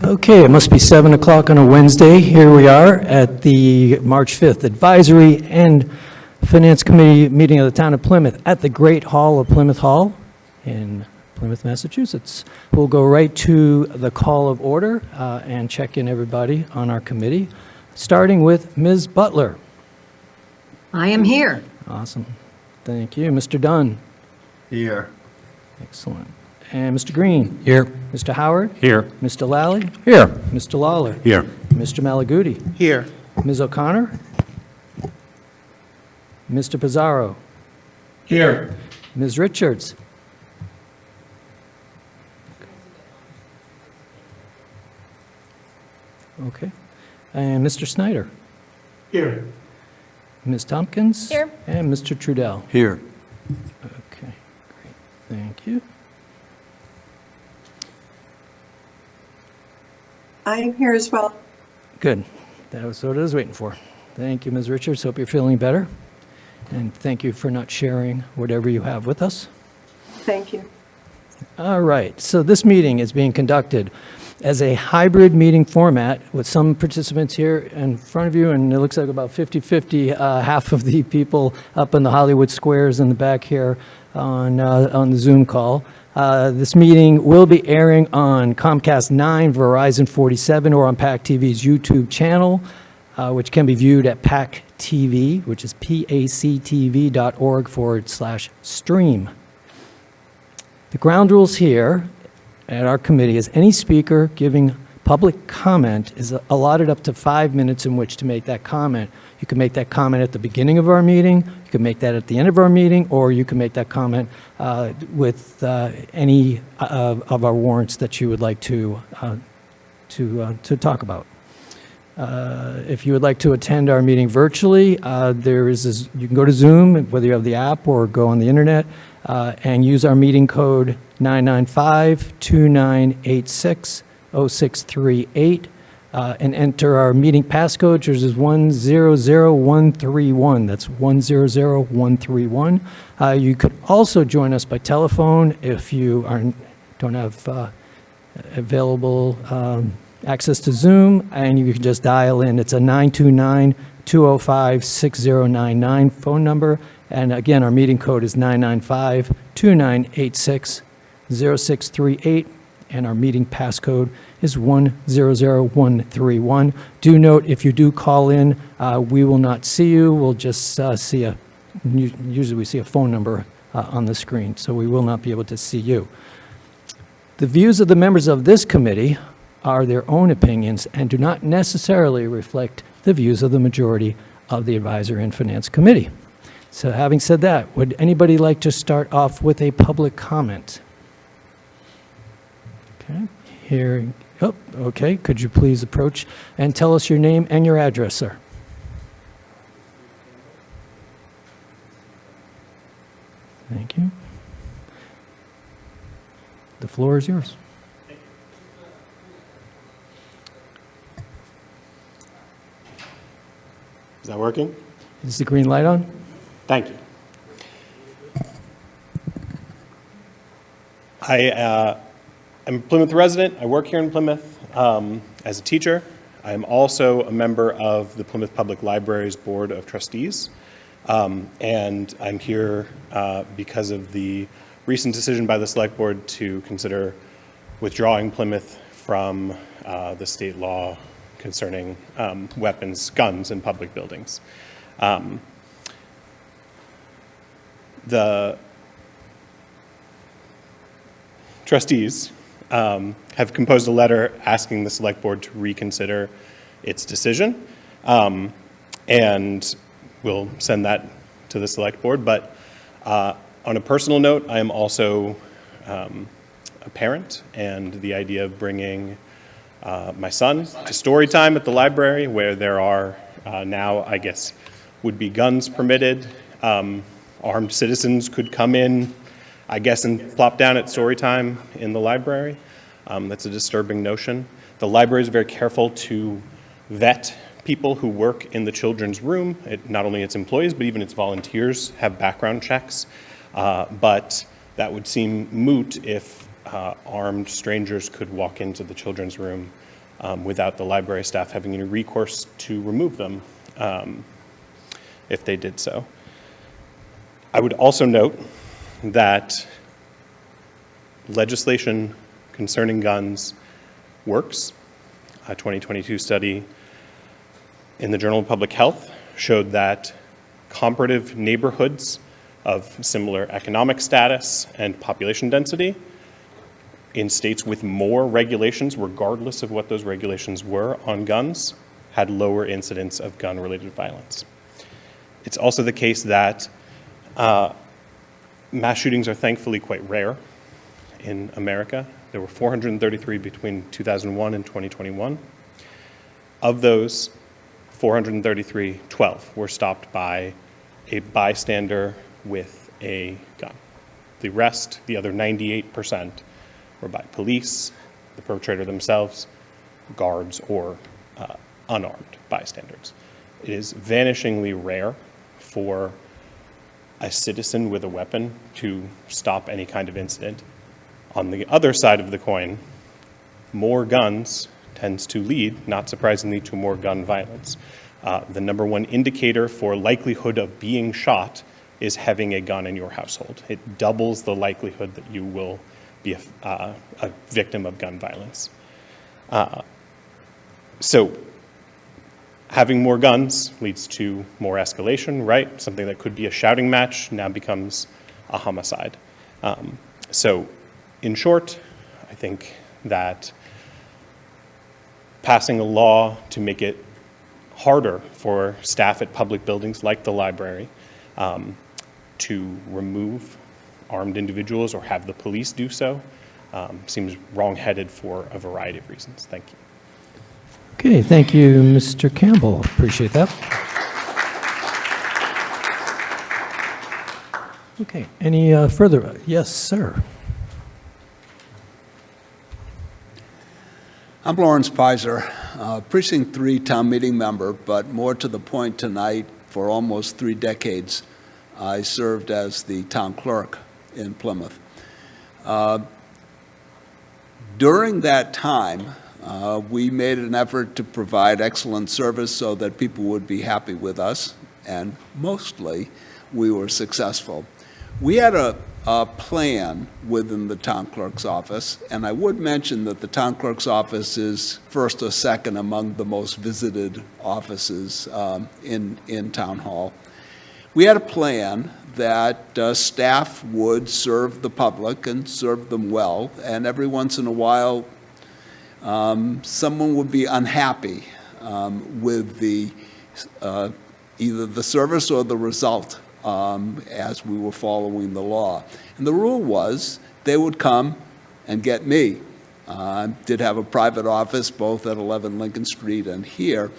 Okay, it must be 7 o'clock on a Wednesday. Here we are at the March 5th Advisory and Finance Committee meeting of the Town of Plymouth at the Great Hall of Plymouth Hall in Plymouth, Massachusetts. We'll go right to the call of order and check in everybody on our committee, starting with Ms. Butler. I am here. Awesome. Thank you. Mr. Dunn. Here. Excellent. And Mr. Green. Here. Mr. Howard. Here. Mr. Lally. Here. Mr. Lawler. Here. Mr. Malaguti. Here. Ms. O'Connor. Mr. Pizarro. Here. Ms. Richards. Okay. And Mr. Snyder. Here. Ms. Tompkins. Here. And Mr. Trudell. Here. Okay, great. Thank you. I am here as well. Good. That was what I was waiting for. Thank you, Ms. Richards. Hope you're feeling better. And thank you for not sharing whatever you have with us. Thank you. All right. So this meeting is being conducted as a hybrid meeting format with some participants here in front of you, and it looks like about 50-50, half of the people up in the Hollywood Squares in the back here on the Zoom call. This meeting will be airing on Comcast 9, Verizon 47, or on PAC TV's YouTube channel, which can be viewed at PAC TV, which is pactv.org/stream. The ground rules here at our committee is any speaker giving public comment is allotted up to 5 minutes in which to make that comment. You can make that comment at the beginning of our meeting, you can make that at the end of our meeting, or you can make that comment with any of our warrants that you would like to talk about. If you would like to attend our meeting virtually, you can go to Zoom, whether you have the app or go on the internet, and use our meeting code 995-2986-0638, and enter our meeting passcode, which is 100131. That's 100131. You could also join us by telephone if you don't have available access to Zoom, and you can just dial in. It's a 929-205-6099 phone number. And again, our meeting code is 995-2986-0638, and our meeting passcode is 100131. Do note, if you do call in, we will not see you. We'll just usually we see a phone number on the screen, so we will not be able to see you. The views of the members of this committee are their own opinions and do not necessarily reflect the views of the majority of the Advisory and Finance Committee. So having said that, would anybody like to start off with a public comment? Okay, okay, could you please approach and tell us your name and your address, sir? Thank you. The floor is yours. Is that working? Is the green light on? Thank you. I'm a Plymouth resident. I work here in Plymouth as a teacher. I am also a member of the Plymouth Public Library's Board of Trustees. And I'm here because of the recent decision by the Select Board to consider withdrawing Plymouth from the state law concerning guns in public buildings. The trustees have composed a letter asking the Select Board to reconsider its decision, and we'll send that to the Select Board. But on a personal note, I am also a parent, and the idea of bringing my son to story time at the library, where there are now, I guess, would be guns permitted. Armed citizens could come in, I guess, and plop down at story time in the library. That's a disturbing notion. The library is very careful to vet people who work in the children's room. Not only its employees, but even its volunteers have background checks. But that would seem moot if armed strangers could walk into the children's room without the library staff having any recourse to remove them if they did so. I would also note that legislation concerning guns works. A 2022 study in the Journal of Public Health showed that comparative neighborhoods of similar economic status and population density in states with more regulations, regardless of what those regulations were on guns, had lower incidence of gun-related violence. It's also the case that mass shootings are thankfully quite rare in America. There were 433 between 2001 and 2021. Of those 433, 12 were stopped by a bystander with a gun. The rest, the other 98%, were by police, the perpetrator themselves, guards, or unarmed bystanders. It is vanishingly rare for a citizen with a weapon to stop any kind of incident. On the other side of the coin, more guns tends to lead, not surprisingly, to more gun violence. The number one indicator for likelihood of being shot is having a gun in your household. It doubles the likelihood that you will be a victim of gun violence. So having more guns leads to more escalation, right? Something that could be a shouting match now becomes a homicide. So in short, I think that passing a law to make it harder for staff at public buildings like the library to remove armed individuals or have the police do so seems wrong-headed for a variety of reasons. Thank you. Okay, thank you, Mr. Campbell. Appreciate that. Okay, any further? Yes, sir. I'm Lawrence Pizer, Precinct 3 town meeting member, but more to the point tonight, for almost 3 decades, I served as the town clerk in Plymouth. During that time, we made an effort to provide excellent service so that people would be happy with us, and mostly we were successful. We had a plan within the town clerk's office, and I would mention that the town clerk's office is first or second among the most visited offices in town hall. We had a plan that staff would serve the public and serve them well, and every once in a while someone would be unhappy with the either the service or the result as we were following the law. And the rule was they would come and get me. Did have a private office both at 11 Lincoln Street and here,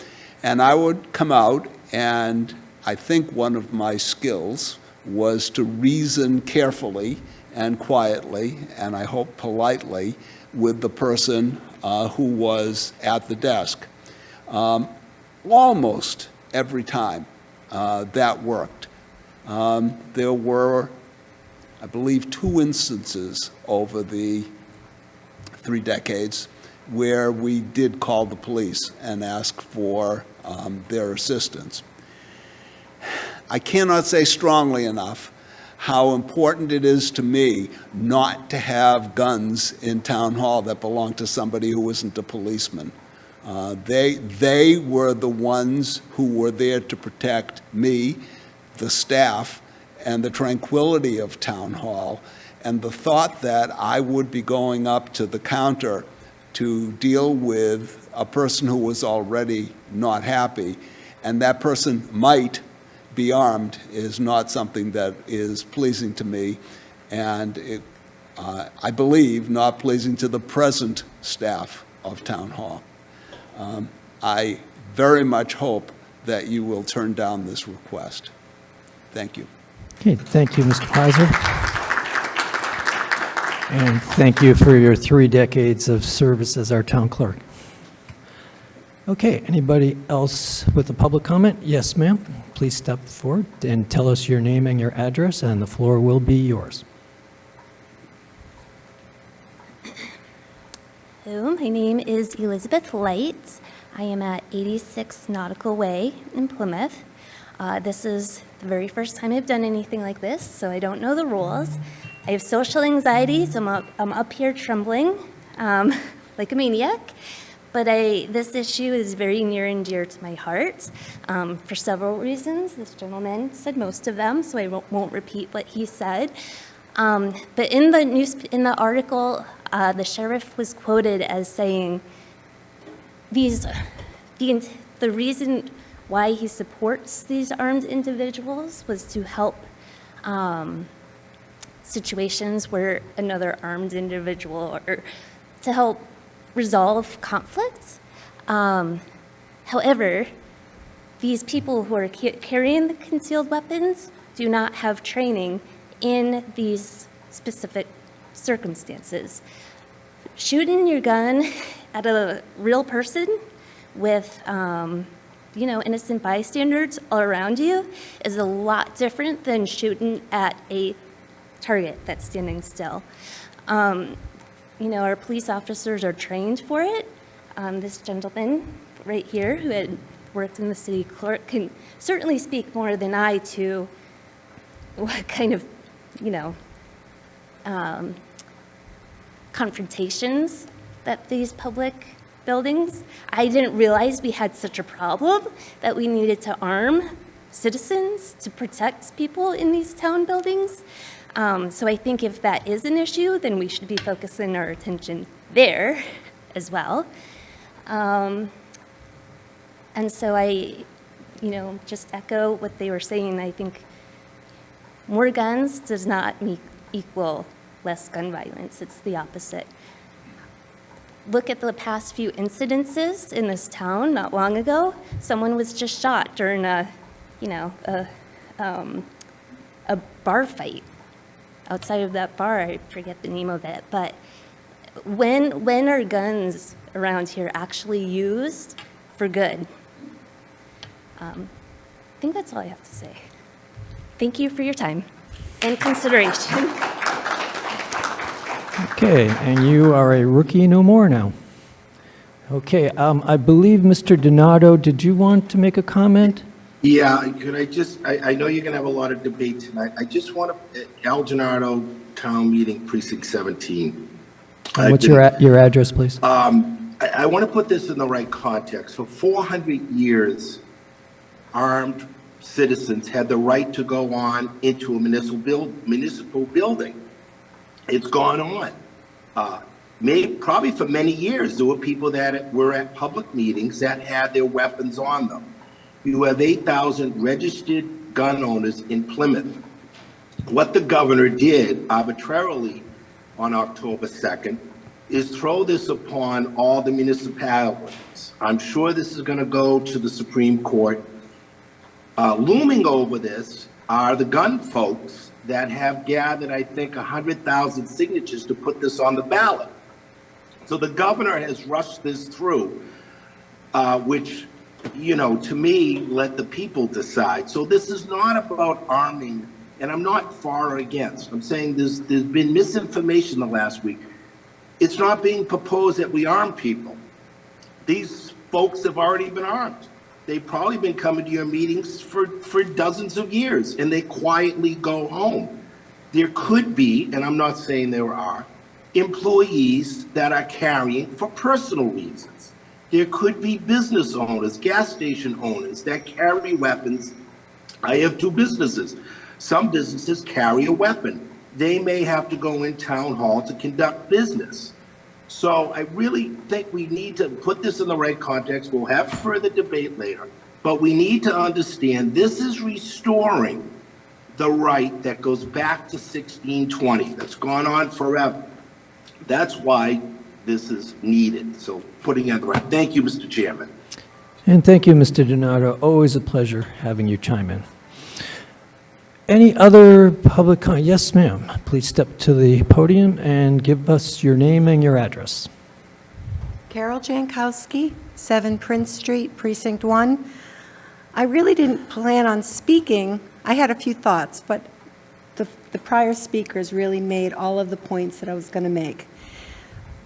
and I would come out, and I think one of my skills was to reason carefully and quietly, and I hope politely, with the person who was at the desk. Almost every time that worked. There were, I believe, 2 instances over the 3 decades where we did call the police and ask for their assistance. I cannot say strongly enough how important it is to me not to have guns in town hall that belong to somebody who isn't a policeman. They were the ones who were there to protect me, the staff, and the tranquility of town hall. And the thought that I would be going up to the counter to deal with a person who was already not happy, and that person might be armed, is not something that is pleasing to me, and I believe not pleasing to the present staff of town hall. I very much hope that you will turn down this request. Thank you. Okay, thank you, Mr. Pizer. And thank you for your 3 decades of service as our town clerk. Okay, anybody else with a public comment? Yes, ma'am. Please step forward and tell us your name and your address, and the floor will be yours. Hello, my name is Elizabeth Light. I am at 86 Nautical Way in Plymouth. This is the very first time I've done anything like this, so I don't know the rules. I have social anxiety, so I'm up here trembling like a maniac. But this issue is very near and dear to my heart for several reasons. This gentleman said most of them, so I won't repeat what he said. But in the article, the sheriff was quoted as saying, the reason why he supports these armed individuals was to help situations where another armed individual, or to help resolve conflicts. However, these people who are carrying the concealed weapons do not have training in these specific circumstances. Shooting your gun at a real person with, innocent bystanders all around you is a lot different than shooting at a target that's standing still. Our police officers are trained for it. This gentleman right here, who had worked in the city clerk, can certainly speak more than I to what kind of, confrontations that these public buildings. I didn't realize we had such a problem that we needed to arm citizens to protect people in these town buildings. So I think if that is an issue, then we should be focusing our attention there as well. And so I, just echo what they were saying. I think more guns does not equal less gun violence. It's the opposite. Look at the past few incidences in this town not long ago. Someone was just shot during a bar fight outside of that bar. I forget the name of it. But when are guns around here actually used for good? I think that's all I have to say. Thank you for your time and consideration. Okay, and you are a rookie no more now. Okay, I believe Mr. Donato, did you want to make a comment? Yeah, could I know you're gonna have a lot of debate tonight. I just want to, Al Gennaro, Town Meeting, Precinct 17. What's your address, please? I want to put this in the right context. For 400 years, armed citizens had the right to go on into a municipal building. It's gone on. Probably for many years, there were people that were at public meetings that had their weapons on them. You have 8,000 registered gun owners in Plymouth. What the governor did arbitrarily on October 2nd is throw this upon all the municipalities. I'm sure this is going to go to the Supreme Court. Looming over this are the gun folks that have gathered, I think, 100,000 signatures to put this on the ballot. So the governor has rushed this through, which, to me, let the people decide. So this is not about arming, and I'm not for or against. I'm saying there's been misinformation the last week. It's not being proposed that we arm people. These folks have already been armed. They've probably been coming to your meetings for dozens of years, and they quietly go home. There could be, and I'm not saying there are, employees that are carrying for personal reasons. There could be business owners, gas station owners that carry weapons. I have 2 businesses. Some businesses carry a weapon. They may have to go in town hall to conduct business. So I really think we need to put this in the right context. We'll have further debate later, but we need to understand this is restoring the right that goes back to 1620. That's gone on forever. That's why this is needed. So putting it on the right. Thank you, Mr. Chairman. And thank you, Mr. Donato. Always a pleasure having you chime in. Any other public comment? Yes, ma'am. Please step to the podium and give us your name and your address. Carol Jankowski, 7 Prince Street, Precinct 1. I really didn't plan on speaking. I had a few thoughts, but the prior speakers really made all of the points that I was going to make.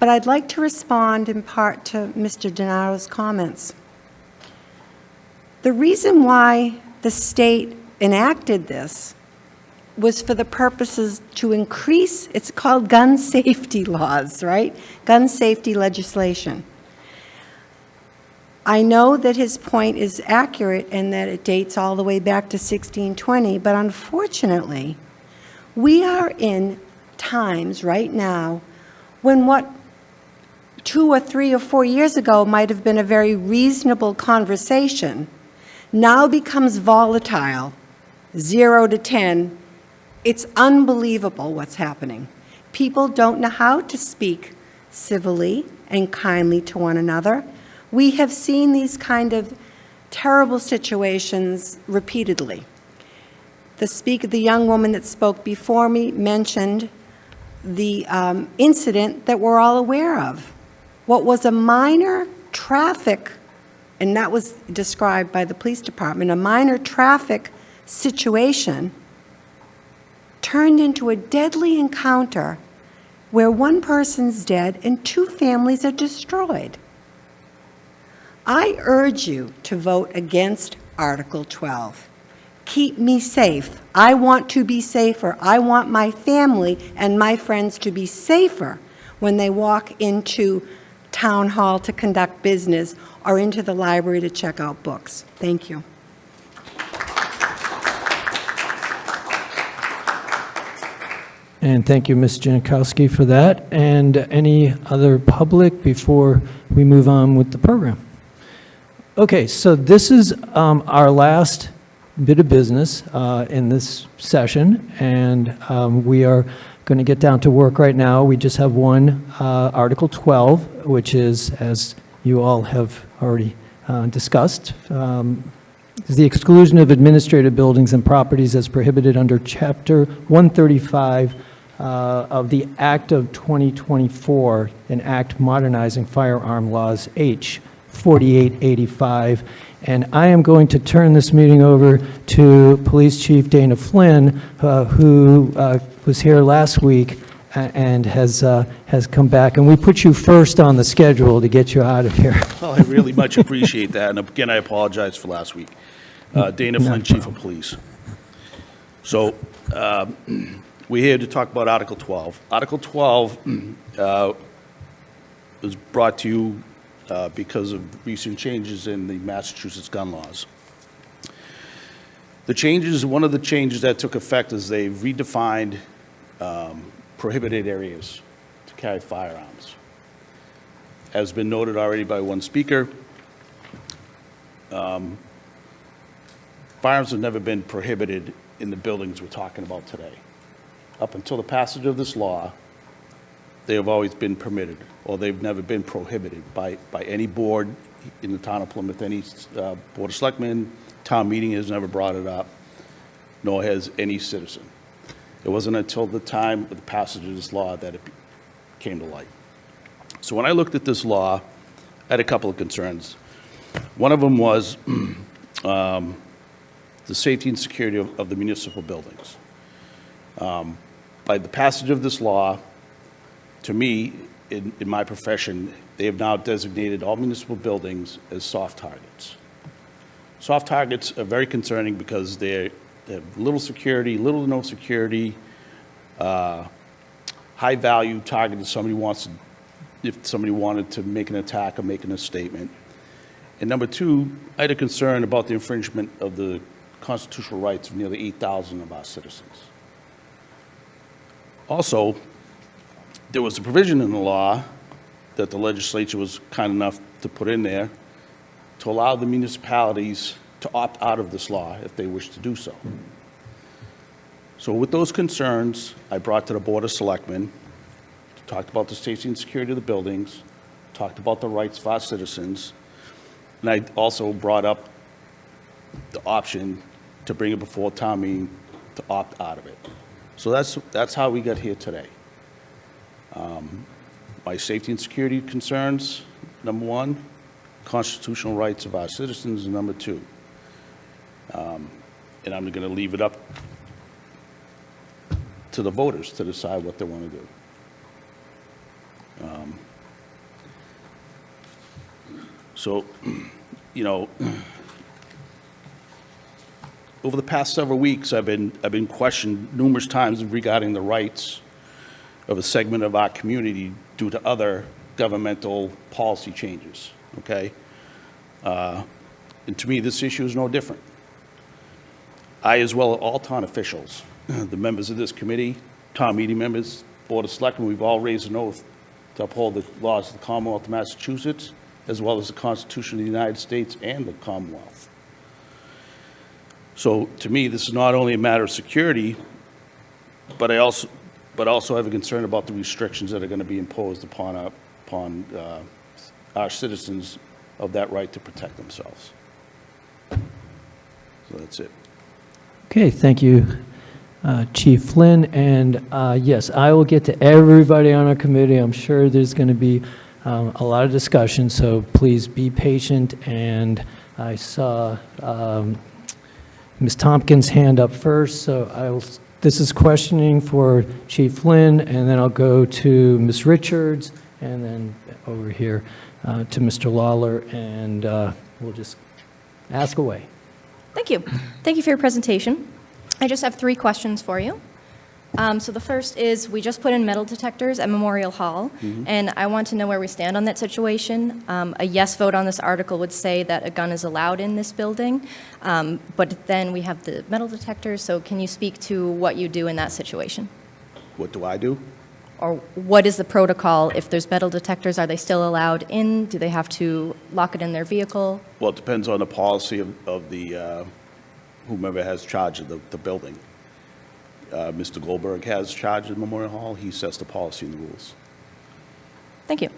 but I'd like to respond in part to Mr. Donato's comments. The reason why the state enacted this was for the purposes to increase, it's called gun safety laws, right? Gun safety legislation. I know that his point is accurate and that it dates all the way back to 1620, but unfortunately, we are in times right now when what 2 or 3 or 4 years ago might have been a very reasonable conversation now becomes volatile, 0 to 10. It's unbelievable what's happening. People don't know how to speak civilly and kindly to one another. We have seen these kind of terrible situations repeatedly. The young woman that spoke before me mentioned the incident that we're all aware of. What was a minor traffic, and that was described by the police department, a minor traffic situation turned into a deadly encounter where one person's dead and 2 families are destroyed. I urge you to vote against Article 12. Keep me safe. I want to be safer. I want my family and my friends to be safer when they walk into town hall to conduct business or into the library to check out books. Thank you. And thank you, Ms. Janikowski, for that. And any other public before we move on with the program? Okay, so this is our last bit of business in this session, and we are going to get down to work right now. We just have one, Article 12, which is, as you all have already discussed, is the exclusion of administrative buildings and properties as prohibited under Chapter 135 of the Act of 2024, an act modernizing firearm laws, H. 4885, and I am going to turn this meeting over to Police Chief Dana Flynn, who was here last week and has come back. And we put you first on the schedule to get you out of here. Well, I really much appreciate that, and again, I apologize for last week. Dana Flynn, Chief of Police. So, we're here to talk about Article 12. Article 12 was brought to you because of recent changes in the Massachusetts gun laws. One of the changes that took effect is they redefined prohibited areas to carry firearms. As been noted already by one speaker, firearms have never been prohibited in the buildings we're talking about today. Up until the passage of this law, they have always been permitted, or they've never been prohibited by any board in the town of Plymouth. Any Board of Selectmen, town meeting has never brought it up, nor has any citizen. It wasn't until the time of the passage of this law that it came to light. So when I looked at this law, I had a couple of concerns. One of them was the safety and security of the municipal buildings. By the passage of this law, to me, in my profession, they have now designated all municipal buildings as soft targets. Soft targets are very concerning because they have little security, little to no security, high value target if somebody wanted to make an attack or making a statement. And number two, I had a concern about the infringement of the constitutional rights of nearly 8,000 of our citizens. Also, there was a provision in the law that the legislature was kind enough to put in there to allow the municipalities to opt out of this law if they wish to do so. So with those concerns, I brought to the Board of Selectmen, talked about the safety and security of the buildings, talked about the rights of our citizens, and I also brought up the option to bring it before town meeting to opt out of it. So that's how we got here today. My safety and security concerns, number one, constitutional rights of our citizens, number two. And I'm going to leave it up to the voters to decide what they want to do. So, you know, over the past several weeks, I've been questioned numerous times regarding the rights of a segment of our community due to other governmental policy changes, okay? And to me, this issue is no different. I, as well as all town officials, the members of this committee, town meeting members, Board of Selectmen, we've all raised an oath to uphold the laws of the Commonwealth of Massachusetts, as well as the Constitution of the United States and the Commonwealth. So to me, this is not only a matter of security, but also have a concern about the restrictions that are going to be imposed upon our citizens of that right to protect themselves. So that's it. Okay, thank you, Chief Flynn. And yes, I will get to everybody on our committee. I'm sure there's going to be a lot of discussion, so please be patient. And I saw Ms. Tompkins' hand up first, so this is questioning for Chief Flynn, and then I'll go to Ms. Richards, and then over here to Mr. Lawler, and we'll just ask away. Thank you. Thank you for your presentation. I just have 3 questions for you. So the first is, we just put in metal detectors at Memorial Hall, and I want to know where we stand on that situation. A yes vote on this article would say that a gun is allowed in this building, but then we have the metal detectors, so can you speak to what you do in that situation? What do I do? Or what is the protocol? If there's metal detectors, are they still allowed in? Do they have to lock it in their vehicle? Well, it depends on the policy of the, whomever has charge of the building. Mr. Goldberg has charge of Memorial Hall. He sets the policy and the rules. Thank you.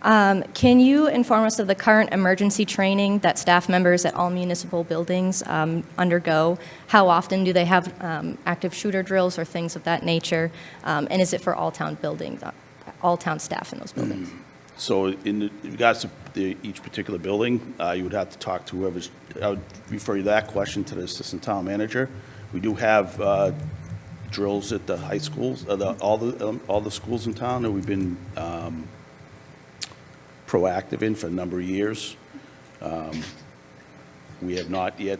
Can you inform us of the current emergency training that staff members at all municipal buildings undergo? How often do they have active shooter drills or things of that nature? And is it for all town buildings, all town staff in those buildings? So in regards to each particular building, you would have to talk to whoever's, I would refer you that question to the assistant town manager. We do have drills at the high schools, all the schools in town that we've been proactive in for a number of years. We have not yet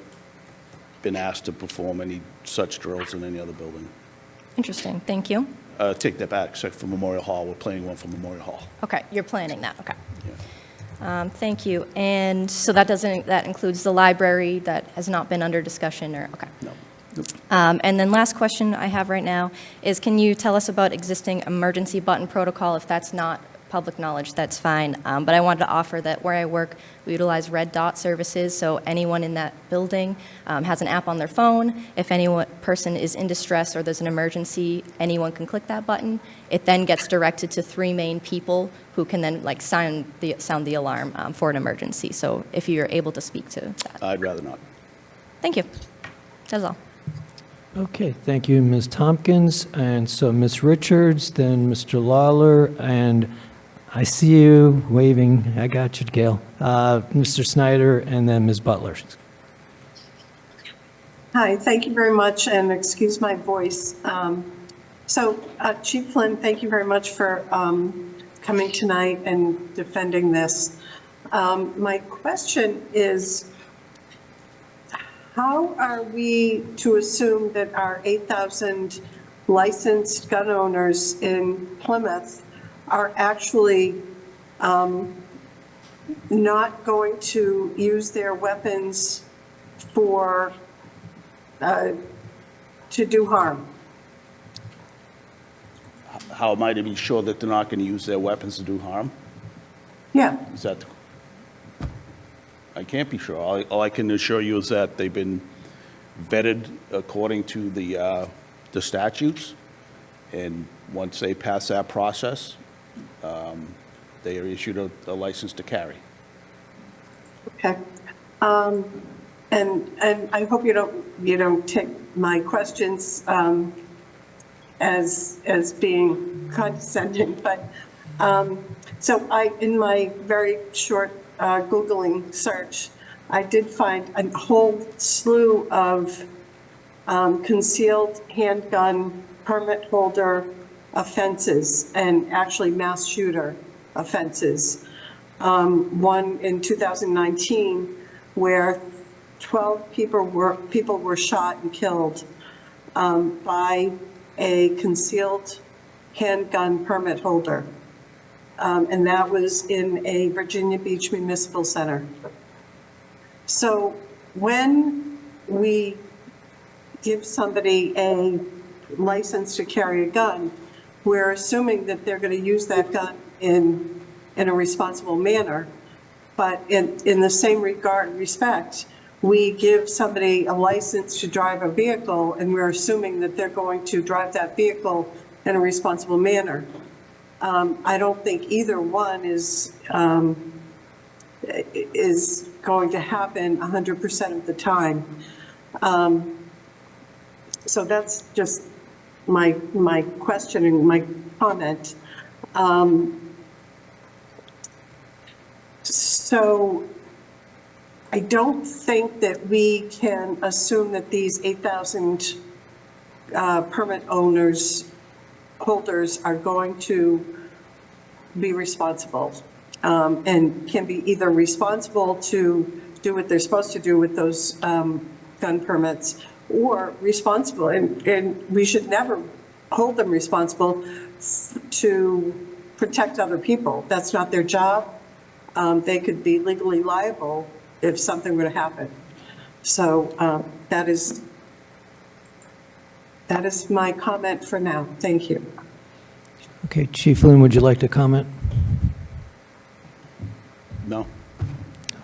been asked to perform any such drills in any other building. Interesting. Thank you. Take that back, except for Memorial Hall. We're planning one for Memorial Hall. Okay, you're planning that. Okay. Yeah. Thank you. And so that includes the library that has not been under discussion, or okay. No. And then last question I have right now is, can you tell us about existing emergency button protocol? If that's not public knowledge, that's fine. But I wanted to offer that where I work, we utilize red dot services, so anyone in that building has an app on their phone. If any person is in distress or there's an emergency, anyone can click that button. It then gets directed to 3 main people who can then sound the alarm for an emergency. So if you're able to speak to that. I'd rather not. Thank you. That's all. Okay, thank you, Ms. Tompkins. And so Ms. Richards, then Mr. Lawler, and I see you waving. I got you, Gail. Mr. Snyder, and then Ms. Butler. Hi, thank you very much, and excuse my voice. Chief Flynn, thank you very much for coming tonight and defending this. My question is, how are we to assume that our 8,000 licensed gun owners in Plymouth are actually not going to use their weapons to do harm? How am I to be sure that they're not going to use their weapons to do harm? Yeah. Is that? I can't be sure. All I can assure you is that they've been vetted according to the statutes, and once they pass that process, they are issued a license to carry. Okay. And I hope you don't take my questions as being condescending, but in my very short Googling search, I did find a whole slew of concealed handgun permit holder offenses and actually mass shooter offenses. one in 2019 where 12 people were shot and killed by a concealed handgun permit holder. And that was in a Virginia Beach Municipal Center. So when we give somebody a license to carry a gun, we're assuming that they're going to use that gun in a responsible manner. But in the same respect, we give somebody a license to drive a vehicle, and we're assuming that they're going to drive that vehicle in a responsible manner. I don't think either one is going to happen 100% of the time. So that's just my question and my comment. So I don't think that we can assume that these 8,000 permit holders are going to be responsible and can be either responsible to do what they're supposed to do with those gun permits, or responsible, and we should never hold them responsible to protect other people. That's not their job. They could be legally liable if something were to happen. So that is my comment for now. Thank you. Okay, Chief Lynn, would you like to comment? No?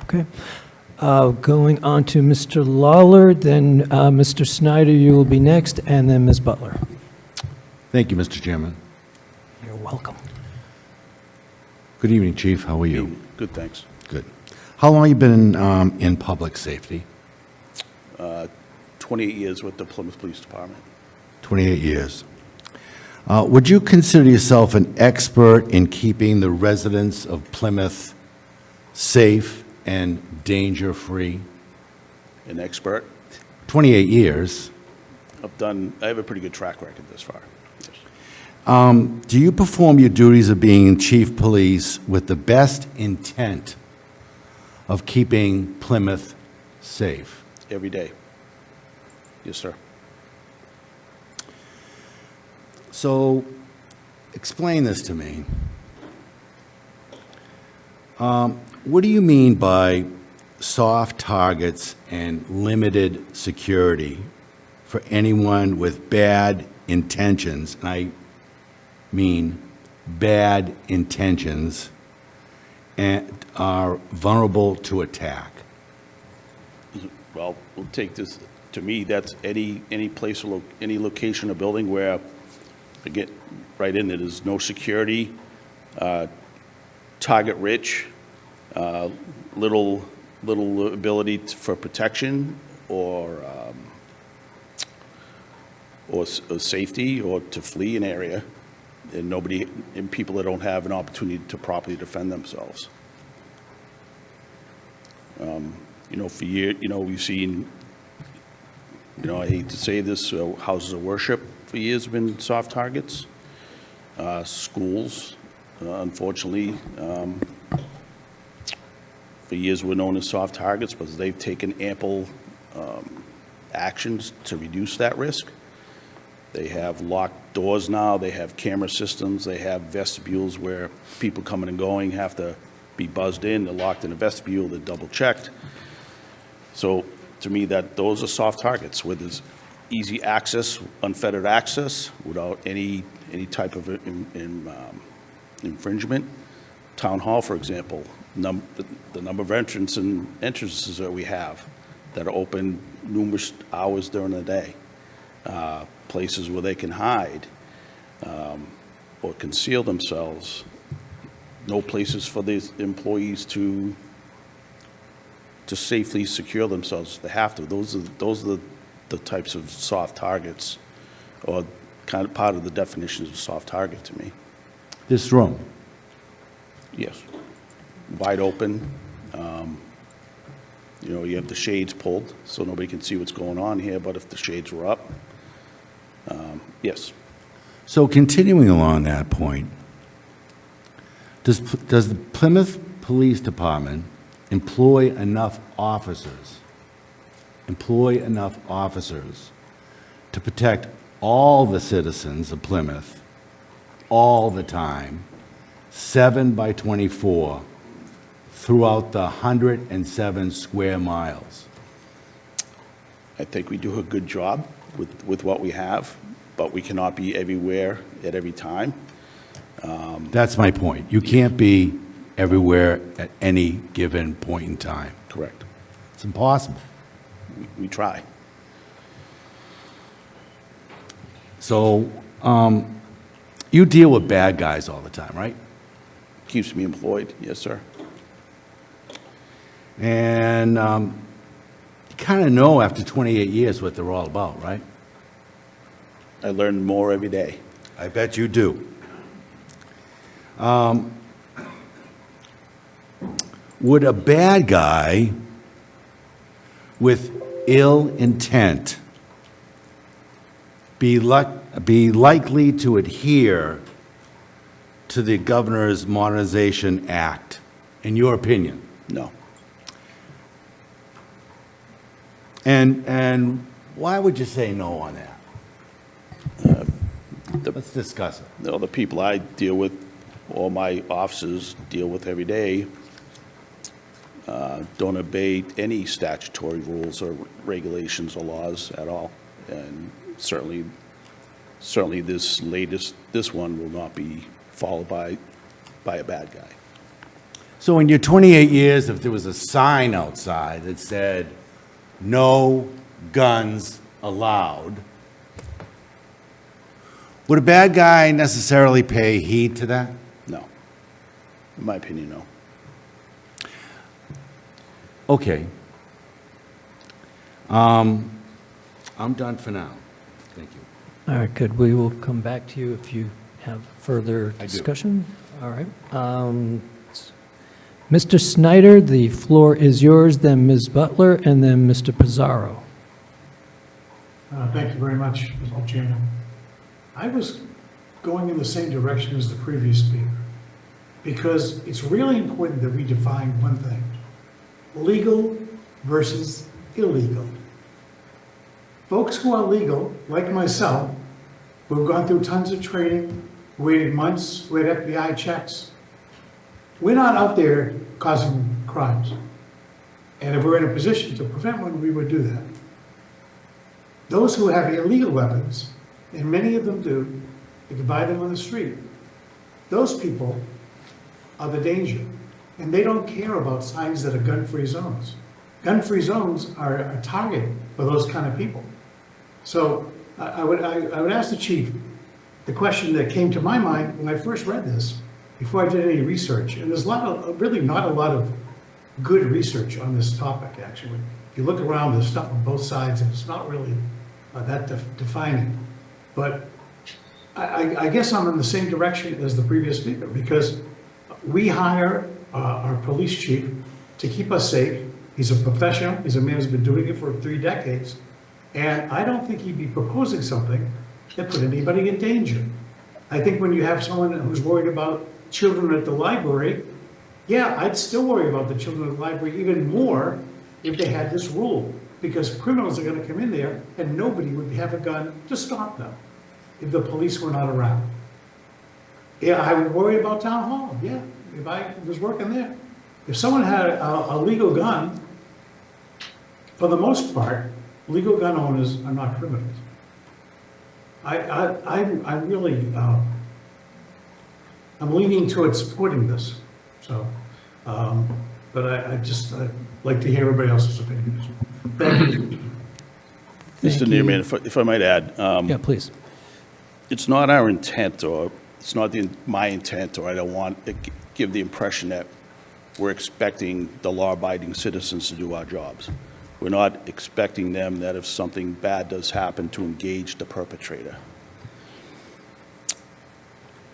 Okay. Going on to Mr. Lawler, then Mr. Snyder, you will be next, and then Ms. Butler. Thank you, Mr. Chairman. You're welcome. Good evening, Chief. How are you? Good, thanks. Good. How long have you been in public safety? 28 years with the Plymouth Police Department. 28 years. Would you consider yourself an expert in keeping the residents of Plymouth safe and danger-free? An expert. 28 years. I have a pretty good track record this far. Yes. Do you perform your duties of being chief police with the best intent of keeping Plymouth safe? Every day. Yes, sir. So, explain this to me. What do you mean by soft targets and limited security for anyone with bad intentions? And I mean bad intentions and are vulnerable to attack. Well, we'll take this, to me, that's any place, or any location or building where, I get right in it, there's no security, target rich, little ability for protection or safety, or to flee an area, and people that don't have an opportunity to properly defend themselves. For years, we've seen, I hate to say this, houses of worship for years have been soft targets. Schools, unfortunately, for years were known as soft targets, but they've taken ample actions to reduce that risk. They have locked doors now, they have camera systems, they have vestibules where people coming and going have to be buzzed in, they're locked in a vestibule, they're double checked. So to me, those are soft targets where there's easy access, unfettered access without any type of infringement. Town Hall, for example, the number of entrances that we have that are open numerous hours during the day, places where they can hide or conceal themselves, no places for these employees to safely secure themselves if they have to. Those are the types of soft targets, or kind of part of the definitions of soft target to me. This room? Yes. Wide open. You have the shades pulled, so nobody can see what's going on here, but if the shades were up, yes. So continuing along that point, does the Plymouth Police Department employ enough officers to protect all the citizens of Plymouth all the time, 7 by 24, throughout the 107 square miles? I think we do a good job with what we have, but we cannot be everywhere at every time. That's my point. You can't be everywhere at any given point in time. Correct. It's impossible. We try. So, you deal with bad guys all the time, right? Keeps me employed, yes, sir. And you kind of know after 28 years what they're all about, right? I learn more every day. I bet you do. Would a bad guy with ill intent be likely to adhere to the Governor's Modernization Act, in your opinion? No. And why would you say no on that? Let's discuss it. The people I deal with, or my officers deal with every day, don't obey any statutory rules or regulations or laws at all. And certainly this one will not be followed by a bad guy. So in your 28 years, if there was a sign outside that said, "No guns allowed," would a bad guy necessarily pay heed to that? No. In my opinion, no. Okay. I'm done for now. Thank you. All right, good. We will come back to you if you have further I do. discussion. All right. Mr. Snyder, the floor is yours, then Ms. Butler, and then Mr. Pizarro. Thank you very much, Mr. Chairman. I was going in the same direction as the previous speaker, because it's really important that we define one thing: legal versus illegal. Folks who are legal, like myself, who have gone through tons of training, waited months, waited FBI checks, we're not out there causing crimes. And if we're in a position to prevent one, we would do that. Those who have illegal weapons, and many of them do, you can buy them on the street. Those people are the danger. And they don't care about signs that are gun-free zones. Gun-free zones are a target for those kind of people. So I would ask the chief the question that came to my mind when I first read this, before I did any research. And there's really not a lot of good research on this topic, actually. If you look around, there's stuff on both sides, and it's not really that defining. But I guess I'm in the same direction as the previous speaker, because we hire our police chief to keep us safe. He's a professional. He's a man who's been doing it for 3 decades. And I don't think he'd be proposing something that put anybody in danger. I think when you have someone who's worried about children at the library, yeah, I'd still worry about the children at the library even more if they had this rule, because criminals are going to come in there and nobody would have a gun to stop them if the police were not around. Yeah, I would worry about town hall, yeah, if I was working there. If someone had a legal gun, for the most part, legal gun owners are not criminals. I really, I'm leaning towards supporting this, so, but I'd like to hear everybody else's opinions. Thank you. Thank Mr. you. Neerman, if I might add, Yeah, please. it's not our intent, or it's not my intent, or I don't want to give the impression that we're expecting the law-abiding citizens to do our jobs. We're not expecting them that if something bad does happen to engage the perpetrator.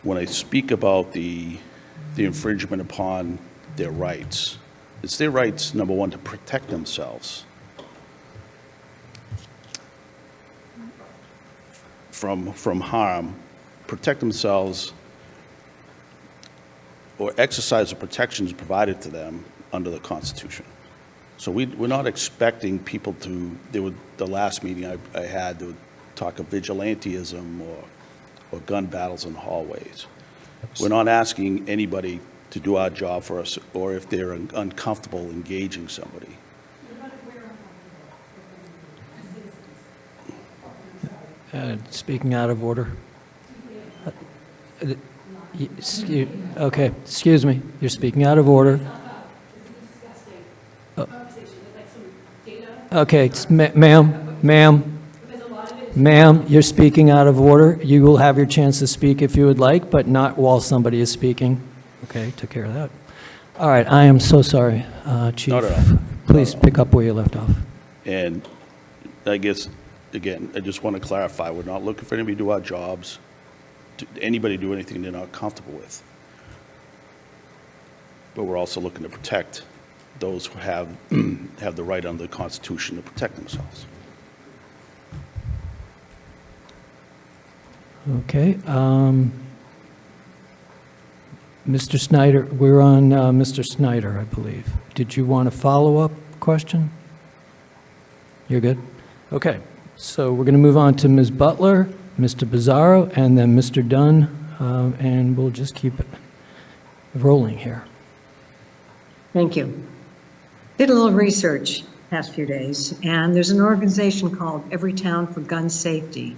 When I speak about the infringement upon their rights, it's their rights, number one, to protect themselves from harm, protect themselves or exercise the protections provided to them under the Constitution. So we're not expecting people to, the last meeting I had, they would talk of vigilantism or gun battles in hallways. We're not asking anybody to do our job for us, or if they're uncomfortable engaging somebody. Speaking out of order. Okay, excuse me, you're speaking out of order. Okay, ma'am, you're speaking out of order. You will have your chance to speak if you would like, but not while somebody is speaking. Okay, took care of that. All right, I am so sorry, Chief. Not at all. Please pick up where you left off. And I guess, again, I just want to clarify, we're not looking for anybody to do our jobs, anybody do anything they're not comfortable with. But we're also looking to protect those who have the right under the Constitution to protect themselves. Okay, Mr. Snyder, we're on Mr. Snyder, I believe. Did you want a follow-up question? You're good? Okay, so we're going to move on to Ms. Butler, Mr. Bizzarro, and then Mr. Dunn, and we'll just keep it rolling here. Thank you. Did a little research past few days, and there's an organization called Every Town for Gun Safety,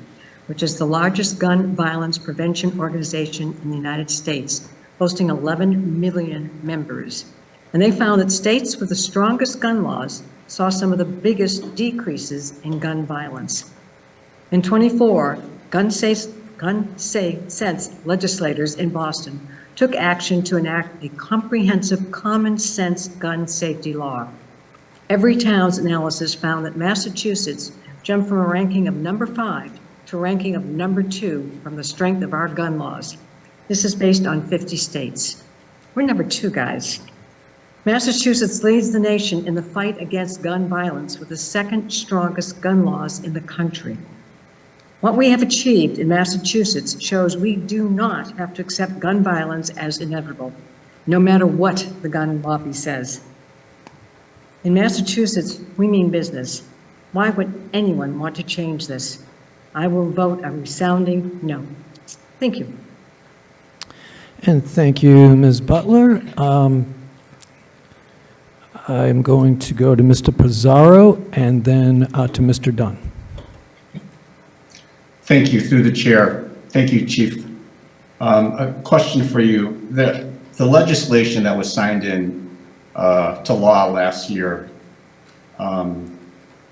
which is the largest gun violence prevention organization in the United States, boasting 11 million members. And they found that states with the strongest gun laws saw some of the biggest decreases in gun violence. In 24, gun sense legislators in Boston took action to enact a comprehensive common sense gun safety law. Every town's analysis found that Massachusetts jumped from a ranking of number 5 to a ranking of number 2 from the strength of our gun laws. This is based on 50 states. We're number 2, guys. Massachusetts leads the nation in the fight against gun violence with the second strongest gun laws in the country. What we have achieved in Massachusetts shows we do not have to accept gun violence as inevitable, no matter what the gun lobby says. In Massachusetts, we mean business. Why would anyone want to change this? I will vote a resounding no. Thank you. And thank you, Ms. Butler. I'm going to go to Mr. Bizzarro and then to Mr. Dunn. Thank you, through the chair. Thank you, Chief. A question for you. The legislation that was signed in to law last year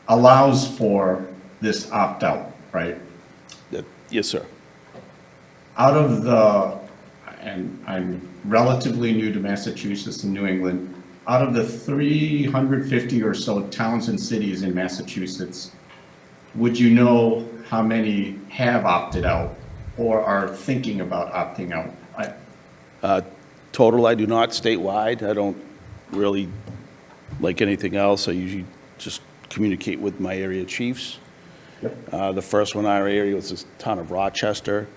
allows for this opt-out, right? Yes, sir. Out of the, and I'm relatively new to Massachusetts and New England, out of the 350 or so towns and cities in Massachusetts, would you know how many have opted out or are thinking about opting out? Total, I do not. Statewide, I don't really, like anything else, I usually just communicate with my area chiefs. The first one in our area was the town of Rochester.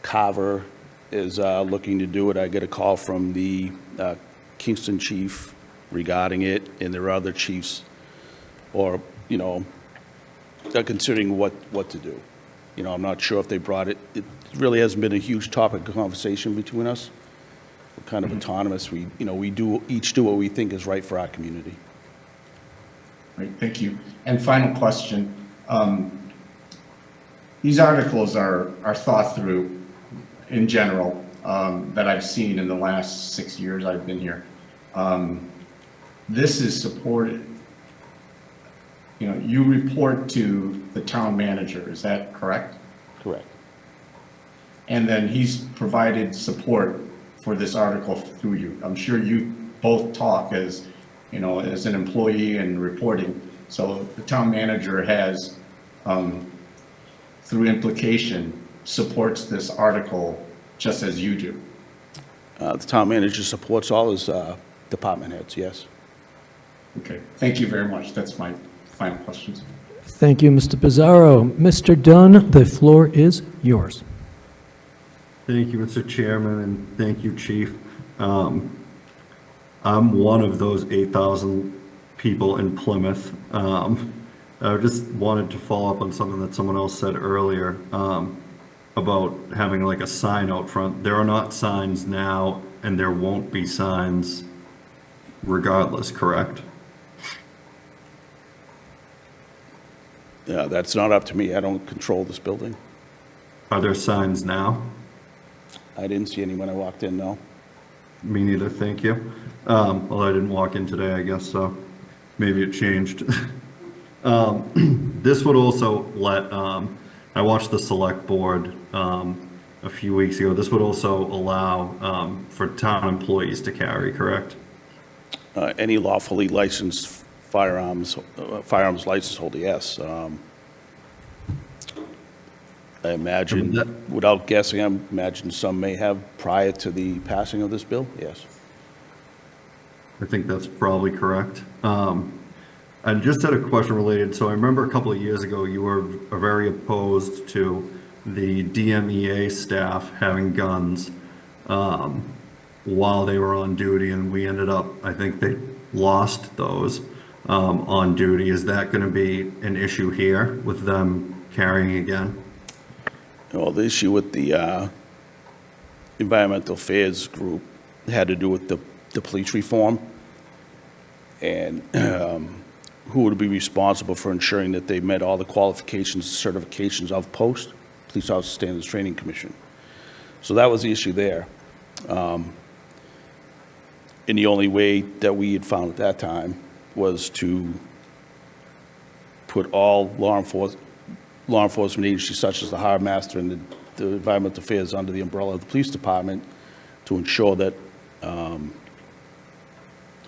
Carver is looking to do it. I get a call from the Kingston chief regarding it, and there are other chiefs, or, you know, are considering what to do. You know, I'm not sure if they brought it. It really hasn't been a huge topic of conversation between us. We're kind of autonomous. We each do what we think is right for our community. Right, thank you. And final question. These articles are thought through in general that I've seen in the last 6 years I've been here. This is supported. You know, you report to the town manager, is that correct? Correct. And then he's provided support for this article through you. I'm sure you both talk as, you know, as an employee and reporting. So the town manager has, through implication, supports this article just as you do. The town manager supports all his department heads, yes. Okay, thank you very much. That's my final questions. Thank you, Mr. Bizzarro. Mr. Dunn, the floor is yours. Thank you, Mr. Chairman, and thank you, Chief. I'm one of those 8,000 people in Plymouth. I just wanted to follow up on something that someone else said earlier, about having like a sign out front. There are not signs now, and there won't be signs regardless, correct? Yeah, that's not up to me. I don't control this building. Are there signs now? I didn't see any when I walked in, no. Me neither, thank you. Well, I didn't walk in today, I guess, so maybe it changed. This would also let, I watched the select board a few weeks ago. This would also allow for town employees to carry, correct? Any lawfully licensed firearms license holder, yes. I imagine, without guessing, I imagine some may have prior to the passing of this bill, yes. I think that's probably correct. I just had a question related. So I remember a couple of years ago, you were very opposed to the DMEA staff having guns while they were on duty, and we ended up, I think they lost those on duty. Is that going to be an issue here with them carrying again? Well, the issue with the environmental affairs group had to do with the police reform and who would be responsible for ensuring that they met all the qualifications, certifications of POST, Police Officer Standards Training Commission. So that was the issue there. And the only way that we had found at that time was to put all law enforcement agencies such as the Harbor Master and the Environmental Affairs under the umbrella of the Police Department to ensure that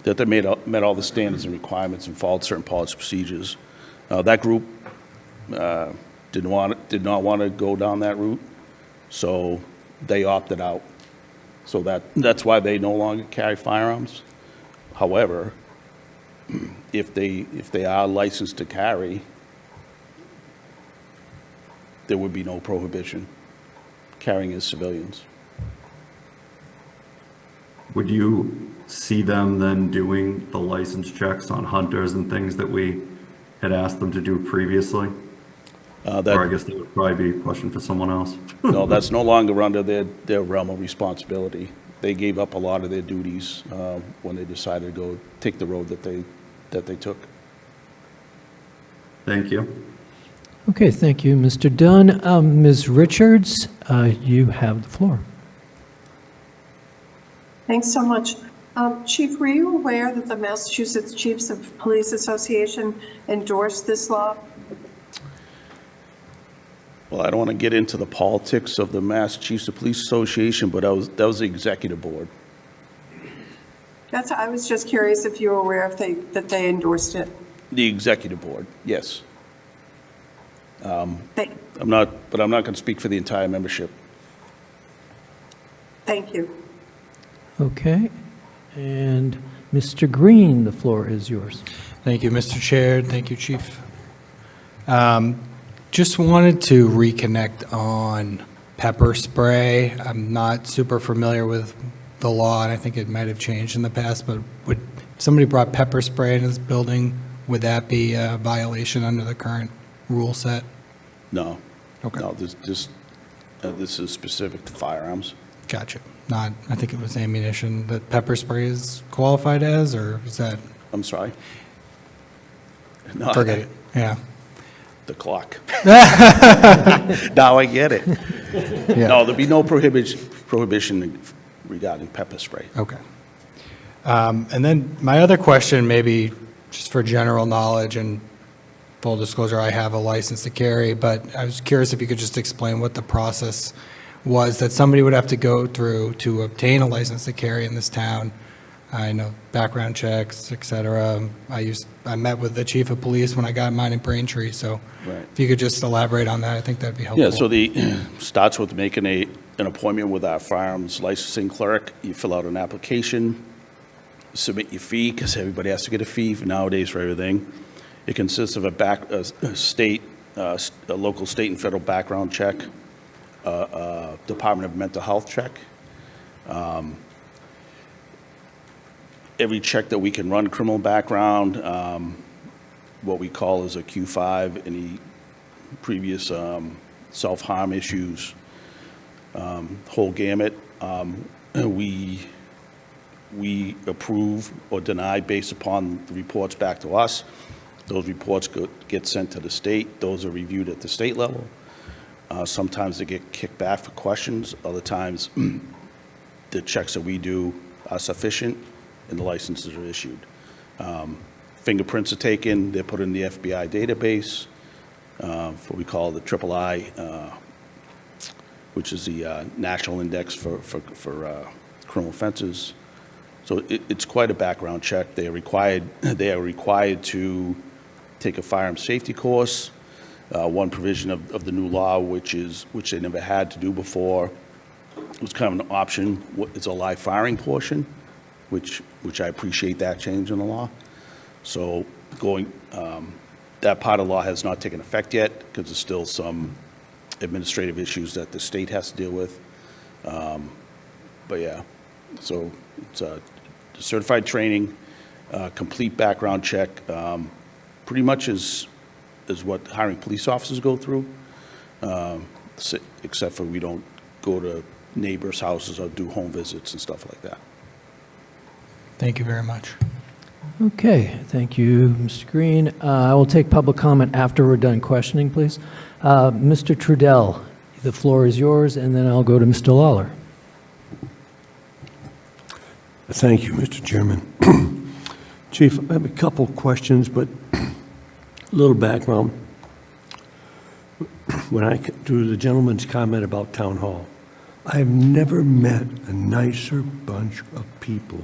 that they met all the standards and requirements and followed certain policy procedures. That group did not want to go down that route, so they opted out. So that's why they no longer carry firearms. However, if they are licensed to carry, there would be no prohibition carrying as civilians. Would you see them then doing the license checks on hunters and things that we had asked them to do previously? Or I guess that would probably be a question for someone else. No, that's no longer under their realm of responsibility. They gave up a lot of their duties when they decided to go take the road that they took. Thank you. Okay, thank you, Mr. Dunn. Ms. Richards, you have the floor. Thanks so much. Chief, were you aware that the Massachusetts Chiefs of Police Association endorsed this law? Well, I don't want to get into the politics of the Massachusetts Police Association, but that was the executive board. I was just curious if you were aware that they endorsed it. The executive board, yes. Thank I'm not going to speak for the entire membership. you. Okay, and Mr. Green, the floor is yours. Thank you, Mr. Chair. Thank you, Chief. Just wanted to reconnect on pepper spray. I'm not super familiar with the law, and I think it might have changed in the past, but if somebody brought pepper spray into this building, would that be a violation under the current rule set? No. Okay. No, this is specific to firearms. Gotcha. Not, I think it was ammunition that pepper spray is qualified as, or is that? I'm sorry? No, Forget it, yeah. The clock. Now I get it. Yeah. No, there'll be no prohibition regarding pepper spray. Okay. And then my other question, maybe just for general knowledge, and full disclosure, I have a license to carry, but I was curious if you could just explain what the process was that somebody would have to go through to obtain a license to carry in this town. I know background checks, et cetera. I met with the chief of police when I got mine in Braintree, so Right. if you could just elaborate on that, I think that'd be helpful. Yeah, so starts with making an appointment with our firearms licensing clerk. You fill out an application, submit your fee, because everybody has to get a fee nowadays for everything. It consists of a local state and federal background check, Department of Mental Health check. every check that we can run, criminal background, what we call as a Q5, any previous self-harm issues, whole gamut. We approve or deny based upon the reports back to us. Those reports get sent to the state. Those are reviewed at the state level. Sometimes they get kicked back for questions. Other times, the checks that we do are sufficient and the licenses are issued. Fingerprints are taken. They're put in the FBI database for what we call the III, which is the national index for criminal offenses. So it's quite a background check. They are required to take a firearm safety course. One provision of the new law, which they never had to do before, was kind of an option. It's a live firing portion, which I appreciate that change in the law. So that part of the law has not taken effect yet because there's still some administrative issues that the state has to deal with. But yeah, so it's a certified training, complete background check, pretty much is what hiring police officers go through, except for we don't go to neighbors' houses or do home visits and stuff like that. Thank you very much. Okay, thank you, Mr. Green. I will take public comment after we're done questioning, please. Mr. Trudell, the floor is yours, and then I'll go to Mr. Lawler. Thank you, Mr. Chairman. Chief, I have a couple questions, but a little background. When I do the gentleman's comment about town hall, I have never met a nicer bunch of people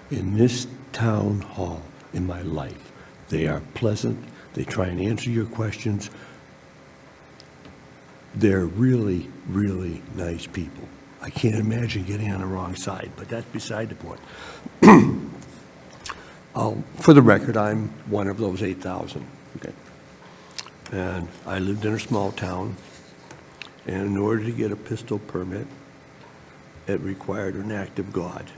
in this town hall in my life. They are pleasant. They try and answer your questions. They're really, really nice people. I can't imagine getting on the wrong side, but that's beside the point. For the record, I'm one of those 8,000. Okay. And I lived in a small town, and in order to get a pistol permit, it required an act of God.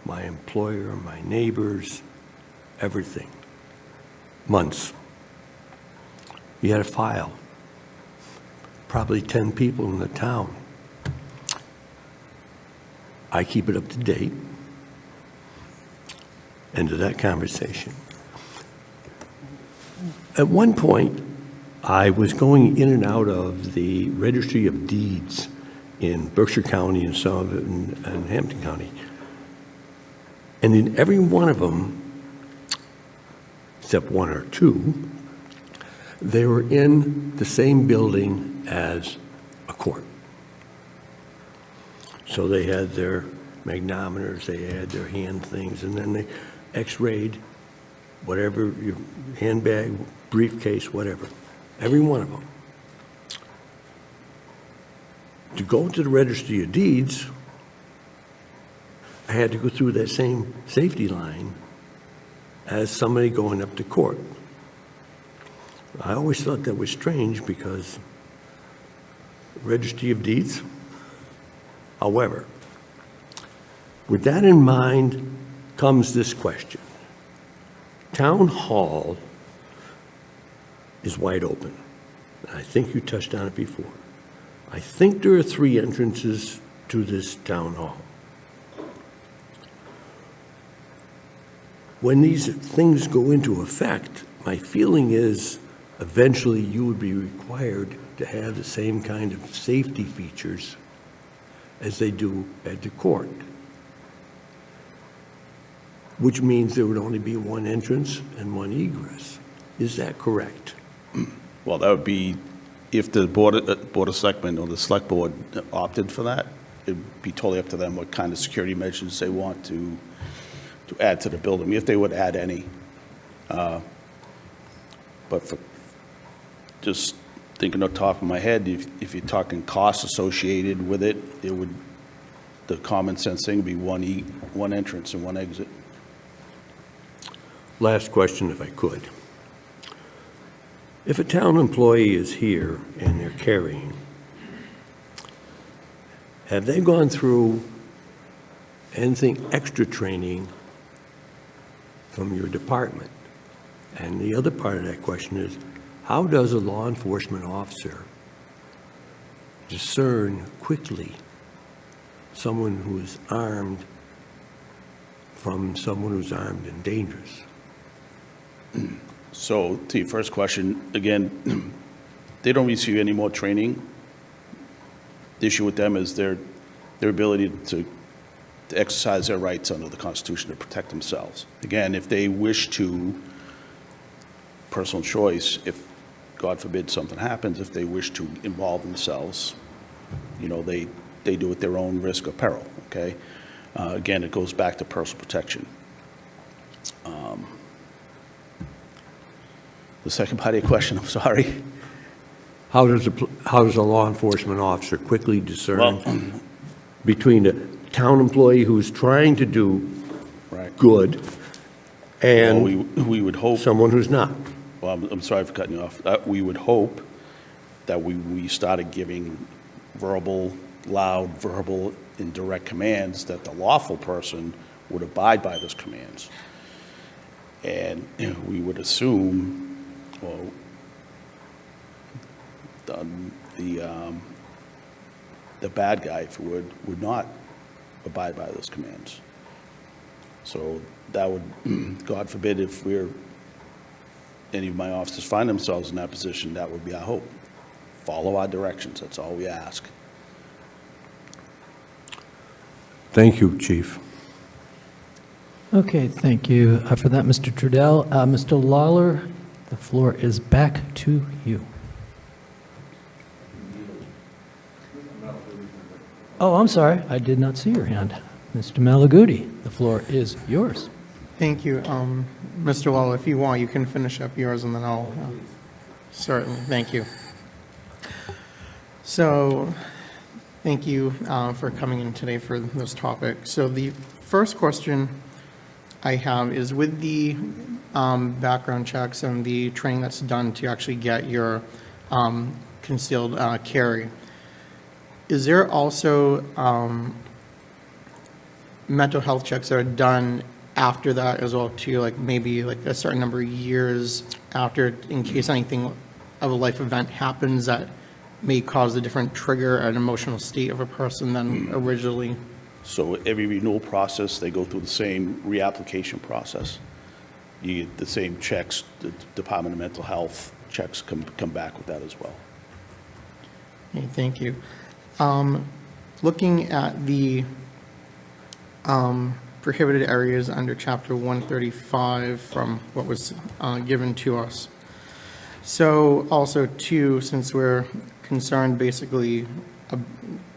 My employer, my neighbors, everything. Months. You had a file. Probably 10 people in the town. I keep it up to date. End of that conversation. At one point, I was going in and out of the Registry of Deeds in Berkshire County and some of it in Hampton County. And in every one of them, except one or two, they were in the same building as a court. So they had their magnometers, they had their hand things, and then they x-rayed whatever, your handbag, briefcase, whatever. Every one of them. To go to the Registry of Deeds, I had to go through that same safety line as somebody going up to court. I always thought that was strange because Registry of Deeds. However, with that in mind comes this question. Town Hall is wide open. I think you touched on it before. I think there are 3 entrances to this town hall. When these things go into effect, my feeling is eventually you would be required to have the same kind of safety features as they do at the court, which means there would only be one entrance and one egress. Is that correct? Well, that would be, if the Board of Selectmen or the Select Board opted for that, it'd be totally up to them what kind of security measures they want to add to the building, if they would add any. But for just thinking off the top of my head, if you're talking costs associated with it, the common sense thing would be one entrance and one exit. Last question, if I could. If a town employee is here and they're carrying, have they gone through anything extra training from your department. And the other part of that question is, how does a law enforcement officer discern quickly someone who is armed from someone who's armed and dangerous? So to your first question, again, they don't receive any more training. The issue with them is their ability to exercise their rights under the Constitution to protect themselves. Again, if they wish to, personal choice, if, God forbid, something happens, if they wish to involve themselves, you know, they do at their own risk or peril, okay? Again, it goes back to personal protection. The second part of your question, I'm sorry. How does a law enforcement officer quickly discern between a town employee who's trying to do good and we would hope someone who's not? Well, I'm sorry for cutting you off. We would hope that we started giving loud verbal and direct commands, that the lawful person would abide by those commands. And we would assume, well, the bad guy, if you would not abide by those commands. So that would, God forbid, if any of my officers find themselves in that position, that would be our hope. Follow our directions, that's all we ask. Thank you, Chief. Okay, thank you for that, Mr. Trudell. Mr. Lawler, the floor is back to you. Oh, I'm sorry, I did not see your hand. Mr. Malaguti, the floor is yours. Thank you. Mr. Lawler, if you want, you can finish up yours and then I'll, certainly, thank you. So, thank you for coming in today for this topic. So the first question I have is with the background checks and the training that's done to actually get your concealed carry, is there also mental health checks that are done after that as well too, like maybe like a certain number of years after, in case anything of a life event happens that may cause a different trigger or an emotional state of a person than originally? So every renewal process, they go through the same reapplication process. You get the same checks, the Department of Mental Health checks come back with that as well. Okay, thank you. Looking at the prohibited areas under Chapter 135 from what was given to us. So also too, since we're concerned basically,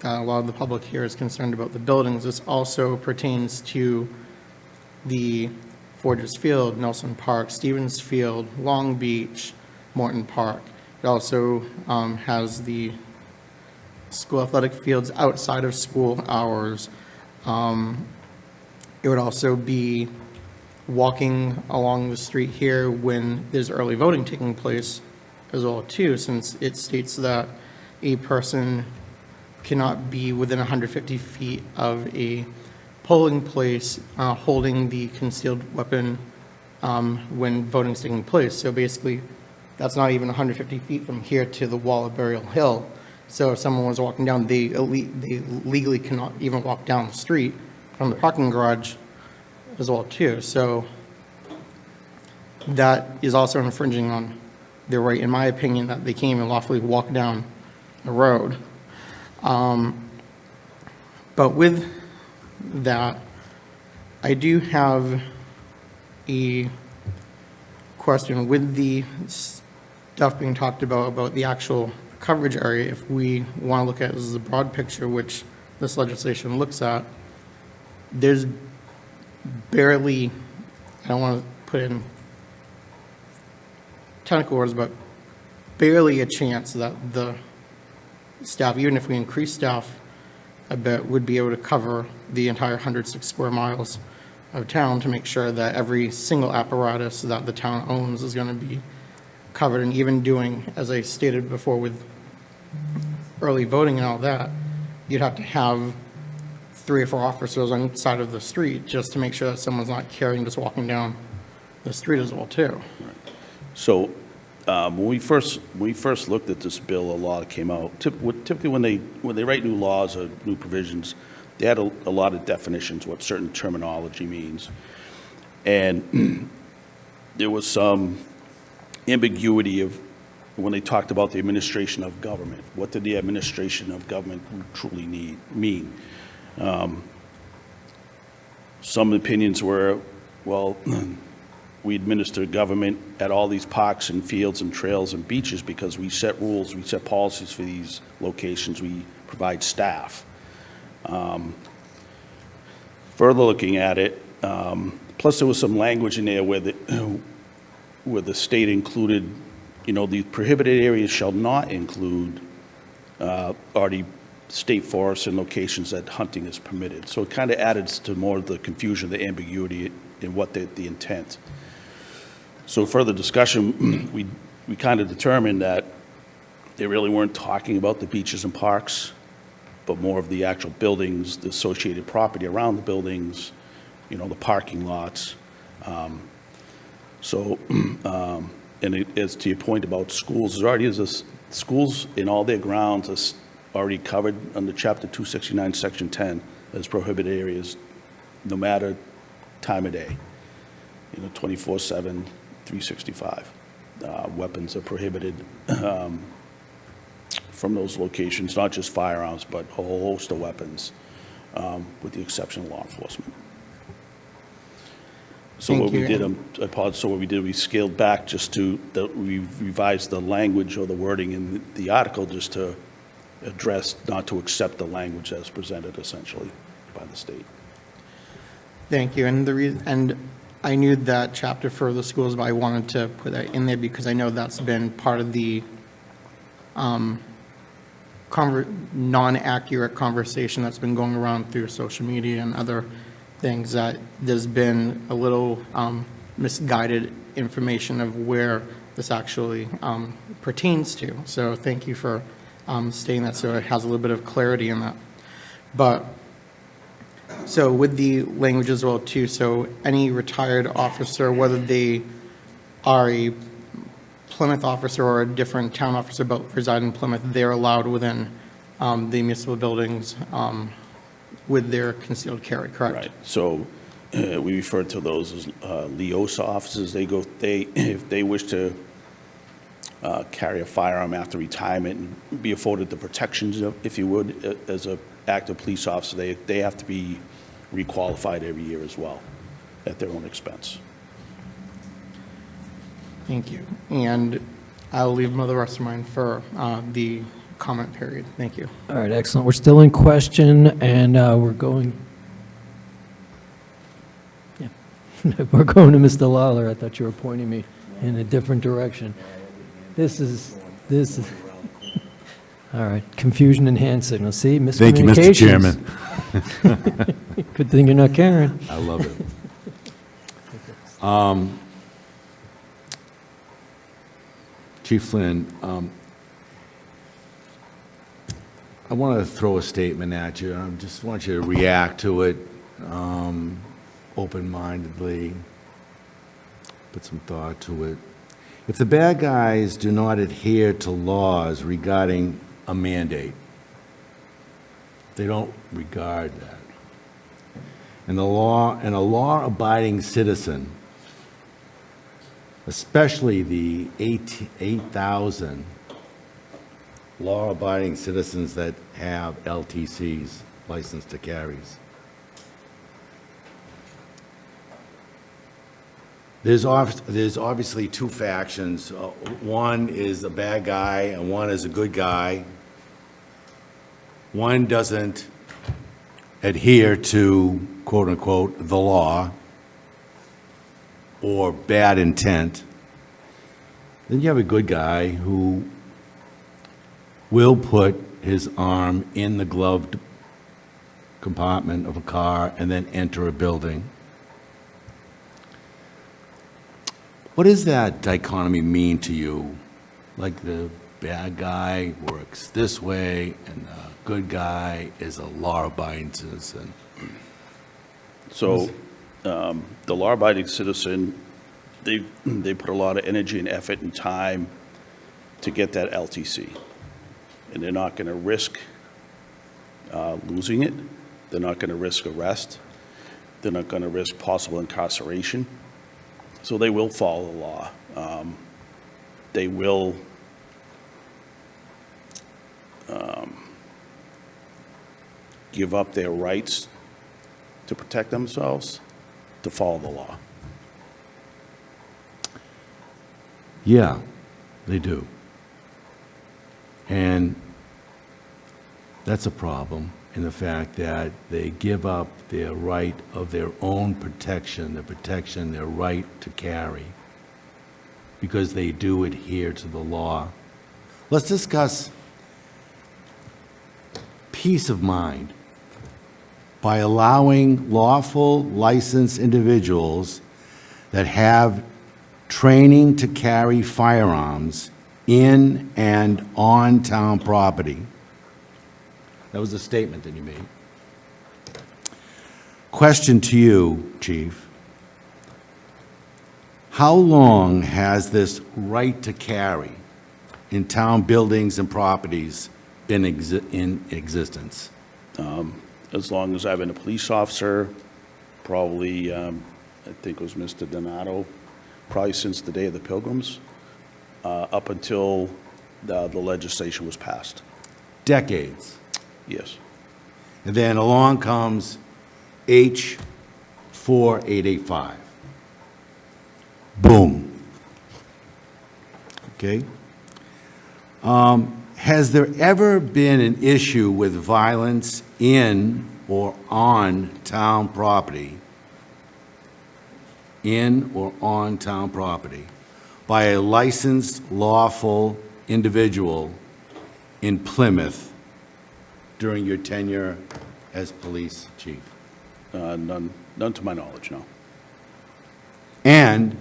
a lot of the public here is concerned about the buildings, this also pertains to the Forges Field, Nelson Park, Stevens Field, Long Beach, Morton Park. It also has the school athletic fields outside of school hours. It would also be walking along the street here when there's early voting taking place as well too, since it states that a person cannot be within 150 feet of a polling place holding the concealed weapon when voting is taking place. So basically, that's not even 150 feet from here to the wall of Burial Hill. So if someone was walking down, they legally cannot even walk down the street from the parking garage as well too. So that is also infringing on their right, in my opinion, that they can't even lawfully walk down the road. But with that, I do have a question with the stuff being talked about the actual coverage area. If we want to look at this as a broad picture, which this legislation looks at, there's barely, I don't want to put in technical words, but barely a chance that the staff, even if we increase staff a bit, would be able to cover the entire 106 square miles of town to make sure that every single apparatus that the town owns is going to be covered. And even doing, as I stated before, with early voting and all that, you'd have to have 3 or 4 officers on each side of the street just to make sure that someone's not carrying, just walking down the street as well, too. So when we first looked at this bill, a law came out. Typically, when they write new laws or new provisions, they had a lot of definitions, what certain terminology means. And there was some ambiguity of when they talked about the administration of government. What did the administration of government truly mean? Some opinions were, well, we administer government at all these parks and fields and trails and beaches because we set rules, we set policies for these locations, we provide staff. Further looking at it, plus there was some language in there where the state included, the prohibited areas shall not include already state forests and locations that hunting is permitted. So it kind of added to more of the confusion, the ambiguity in what the intent. So further discussion, we kind of determined that they really weren't talking about the beaches and parks, but more of the actual buildings, the associated property around the buildings, the parking lots. As to your point about schools, there already is schools in all their grounds are already covered under Chapter 269, Section 10, as prohibited areas, no matter time of day, 24/7, 365. Weapons are prohibited from those locations, not just firearms, but a whole host of weapons, with the exception of law enforcement. So Thank what we you. did, we scaled back we revised the language or the wording in the article just to address, not to accept the language as presented essentially by the state. Thank you. And I knew that chapter for the schools, but I wanted to put that in there because I know that's been part of the non-accurate conversation that's been going around through social media and other things, that there's been a little misguided information of where this actually pertains to. So thank you for stating that, so it has a little bit of clarity in that. But, so with the language as well too, so any retired officer, whether they are a Plymouth officer or a different town officer but reside in Plymouth, they're allowed within the municipal buildings with their concealed carry, correct? Right. So we refer to those as LEOSA officers. If they wish to carry a firearm after retirement and be afforded the protections, if you would, as an active police officer, they have to be requalified every year as well at their own expense. Thank you. And I'll leave the rest of mine for the comment period. Thank you. All right, excellent. We're still in question, and we're going to Mr. Lawler. I thought you were pointing me in a different direction. This is all right, confusion and hand signals. See, miscommunications. Thank you, Mr. Chairman. Good thing you're not Karen. I love it. Chief Flynn, I want to throw a statement at you. I just want you to react to it open-mindedly, put some thought to it. If the bad guys do not adhere to laws regarding a mandate, they don't regard that. And a law-abiding citizen, especially the 8,000 law-abiding citizens that have LTCs, license to carries. There's obviously two factions. One is a bad guy and one is a good guy. One doesn't adhere to, quote-unquote, the law or bad intent. Then you have a good guy who will put his arm in the gloved compartment of a car and then enter a building. What does that dichotomy mean to you? Like the bad guy works this way and the good guy is a law-abiding citizen. So the law-abiding citizen they put a lot of energy and effort and time to get that LTC. And they're not going to risk losing it. They're not going to risk arrest. They're not going to risk possible incarceration. So they will follow the law. They will give up their rights to protect themselves to follow the law. Yeah, they do. And that's a problem in the fact that they give up their right of their own protection, their right to carry, because they do adhere to the law. Let's discuss peace of mind by allowing lawful licensed individuals that have training to carry firearms in and on town property. That was a statement that you made. Question to you, Chief. How long has this right to carry in town buildings and properties been in existence? As long as I've been a police officer, probably, I think it was Mr. Donato, probably since the day of the Pilgrims, up until the legislation was passed. Decades. Yes. And then along comes H 4885. Boom. Okay? Has there ever been an issue with violence in or on town property, by a licensed lawful individual in Plymouth during your tenure as police chief? None to my knowledge, no. And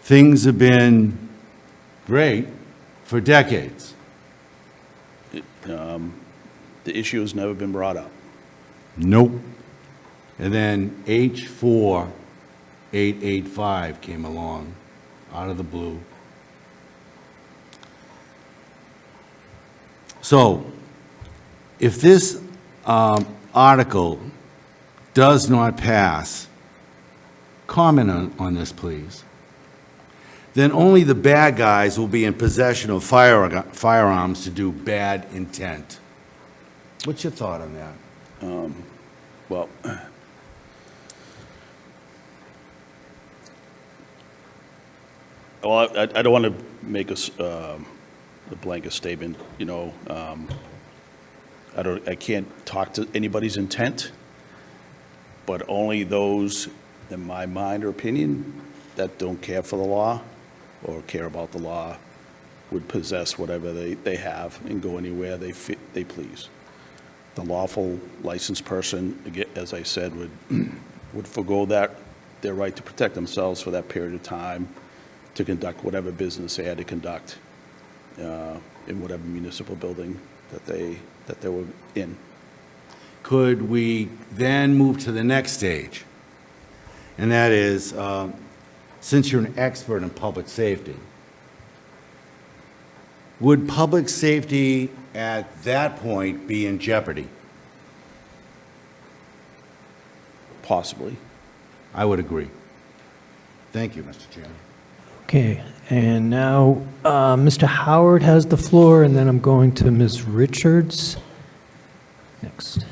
things have been great for decades. The issue has never been brought up. Nope. And then H 4885 came along out of the blue. So, if this article does not pass, comment on this, please. Then only the bad guys will be in possession of firearms to do bad intent. What's your thought on that? Well, I don't want to make a blanket statement, you know. I can't talk to anybody's intent, but only those, in my mind or opinion, that don't care for the law or care about the law would possess whatever they have and go anywhere they please. The lawful licensed person, again, as I said, would forgo their right to protect themselves for that period of time to conduct whatever business they had to conduct in whatever municipal building that they were in. Could we then move to the next stage? And that is, since you're an expert in public safety, would public safety at that point be in jeopardy? Possibly. I would agree. Thank you, Mr. Chairman. Okay, and now Mr. Howard has the floor, and then I'm going to Ms. Richards next.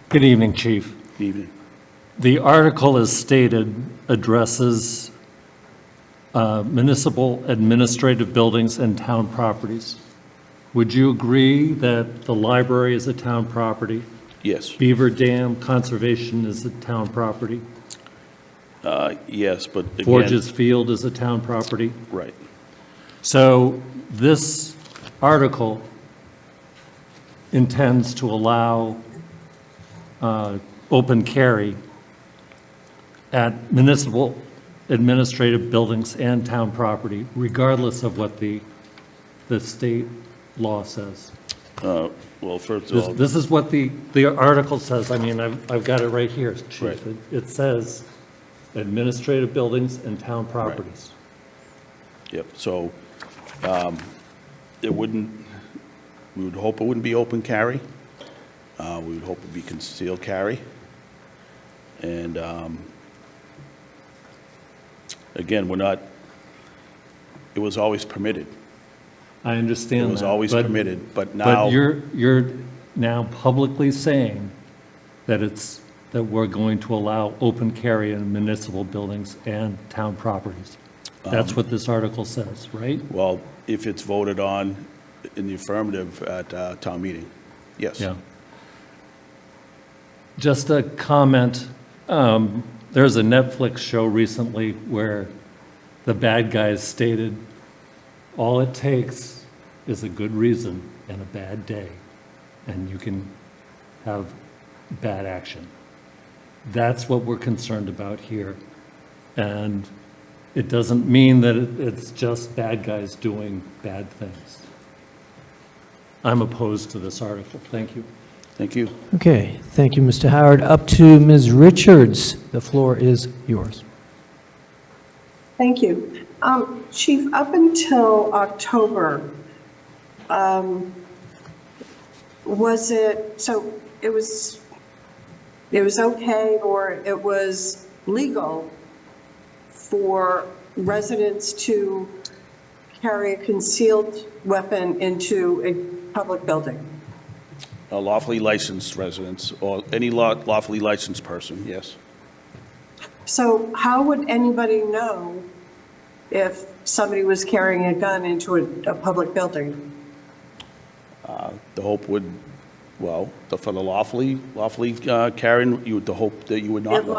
Good evening, Chief. Good evening. The article, as stated, addresses municipal administrative buildings and town properties. Would you agree that the library is a town property? Yes. Beaver Dam Conservation is a town property? Yes, but again. Forges Field is a town property? Right. So this article intends to allow open carry at municipal administrative buildings and town property, regardless of what the state law says. Well, first of all. This is what the article says. I mean, I've got it right here, Chief. Right. It says administrative buildings and town properties. Yep, so it wouldn't, we would hope it wouldn't be open carry. We would hope it'd be concealed carry. And again, we're not, it was always permitted. I understand that. It was always permitted, but now. But you're now publicly saying that that we're going to allow open carry in municipal buildings and town properties. That's what this article says, right? Well, if it's voted on in the affirmative at town meeting, yes. Yeah. Just a comment, there's a Netflix show recently where the bad guys stated, all it takes is a good reason and a bad day, and you can have bad action. That's what we're concerned about here. And it doesn't mean that it's just bad guys doing bad things. I'm opposed to this article. Thank you. Thank you. Okay, thank you, Mr. Howard. Up to Ms. Richards. The floor is yours. Thank you. Chief, up until October, was it, so it was okay or it was legal for residents to carry a concealed weapon into a public building? Lawfully licensed residents or any lawfully licensed person, yes. So how would anybody know if somebody was carrying a gun into a public building? The hope would, well, for the lawfully carrying, you would, the hope that you would not know.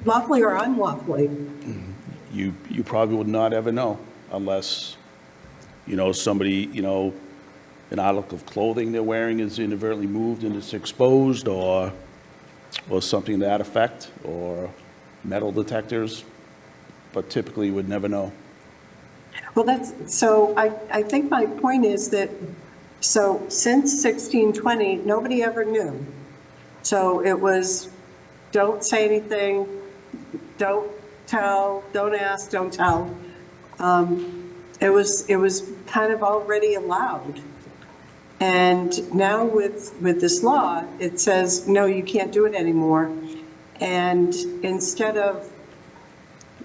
Lawfully or unlawfully? You probably would not ever know unless, somebody, an article of clothing they're wearing is inadvertently moved and it's exposed or something to that effect, or metal detectors, but typically you would never know. Well, I think my point is that, so since 1620, nobody ever knew. So it was, don't say anything, don't tell, don't ask, don't tell. It was kind of already allowed. And now with this law, it says, no, you can't do it anymore. And instead of,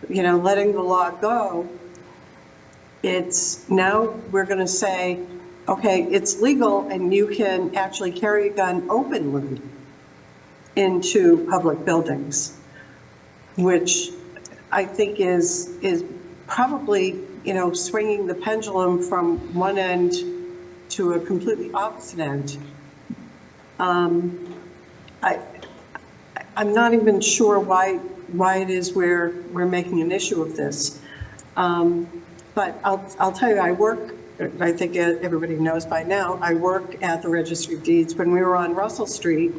letting the law go, it's now we're going to say, okay, it's legal and you can actually carry a gun openly into public buildings, which I think is probably, swinging the pendulum from one end to a completely opposite end. I'm not even sure why it is we're making an issue of this. But I'll tell you, I think everybody knows by now, I work at the Registry of Deeds. When we were on Russell Street,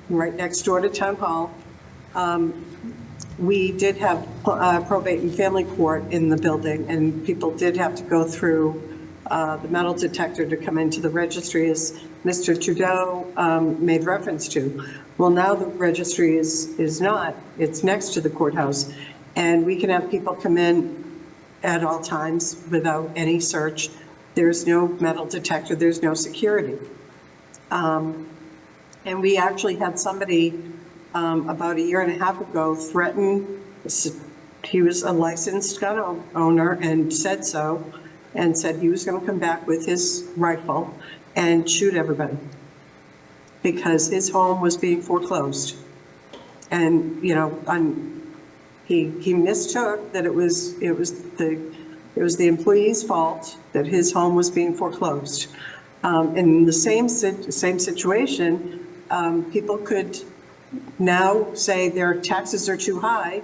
right next door to Town Hall, we did have probate and family court in the building, and people did have to go through the metal detector to come into the registry, as Mr. Trudeau made reference to. Well, now the registry is not. It's next to the courthouse, and we can have people come in at all times without any search. There's no metal detector, there's no security. And we actually had somebody about a year and a half ago threaten, he was a licensed gun owner and said so, and said he was going to come back with his rifle and shoot everybody because his home was being foreclosed. And, he mistook that it was the employee's fault that his home was being foreclosed. In the same situation, people could now say their taxes are too high,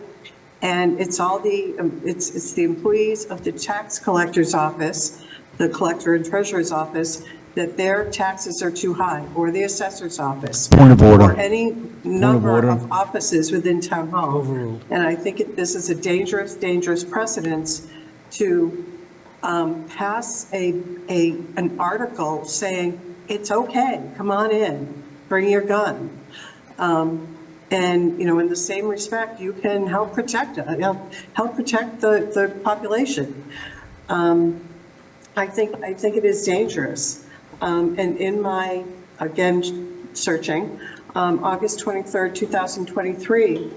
and it's the employees of the tax collector's office, the collector and treasurer's office, that their taxes are too high, or the assessor's office. Point of order. Or any number of offices within Town Hall. Overruled. And I think this is a dangerous, dangerous precedence to pass an article saying, it's okay, come on in, bring your gun. And, in the same respect, you can help protect help protect the population. I think it is dangerous. And in my, again, searching, August 23rd, 2023,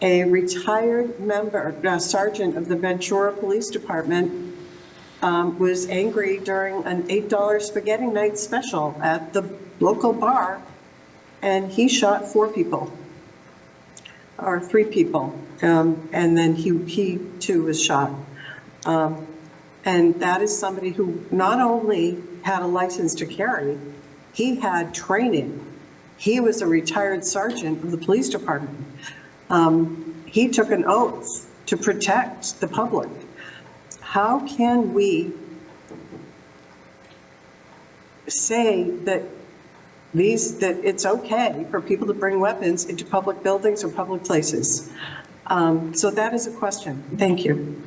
a retired member, sergeant of the Ventura Police Department, was angry during an $8 spaghetti night special at the local bar, and he shot 4 people. Or 3 people, and then he too was shot. And that is somebody who not only had a license to carry, he had training. He was a retired sergeant of the police department. He took an oath to protect the public. How can we say that it's okay for people to bring weapons into public buildings or public places? So that is a question. Thank you.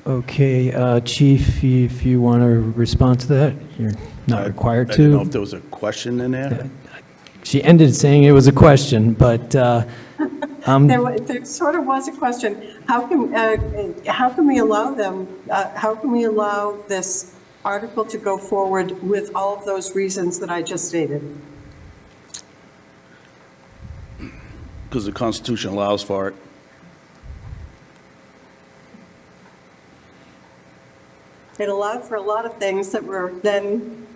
Okay, Chief, if you want to respond to that, you're not required to. I didn't know if there was a question in there. She ended saying it was a question, but There sort of was a question. How can we allow them? How can we allow this article to go forward with all of those reasons that I just stated? Because the Constitution allows for it. It allowed for a lot of things that were then,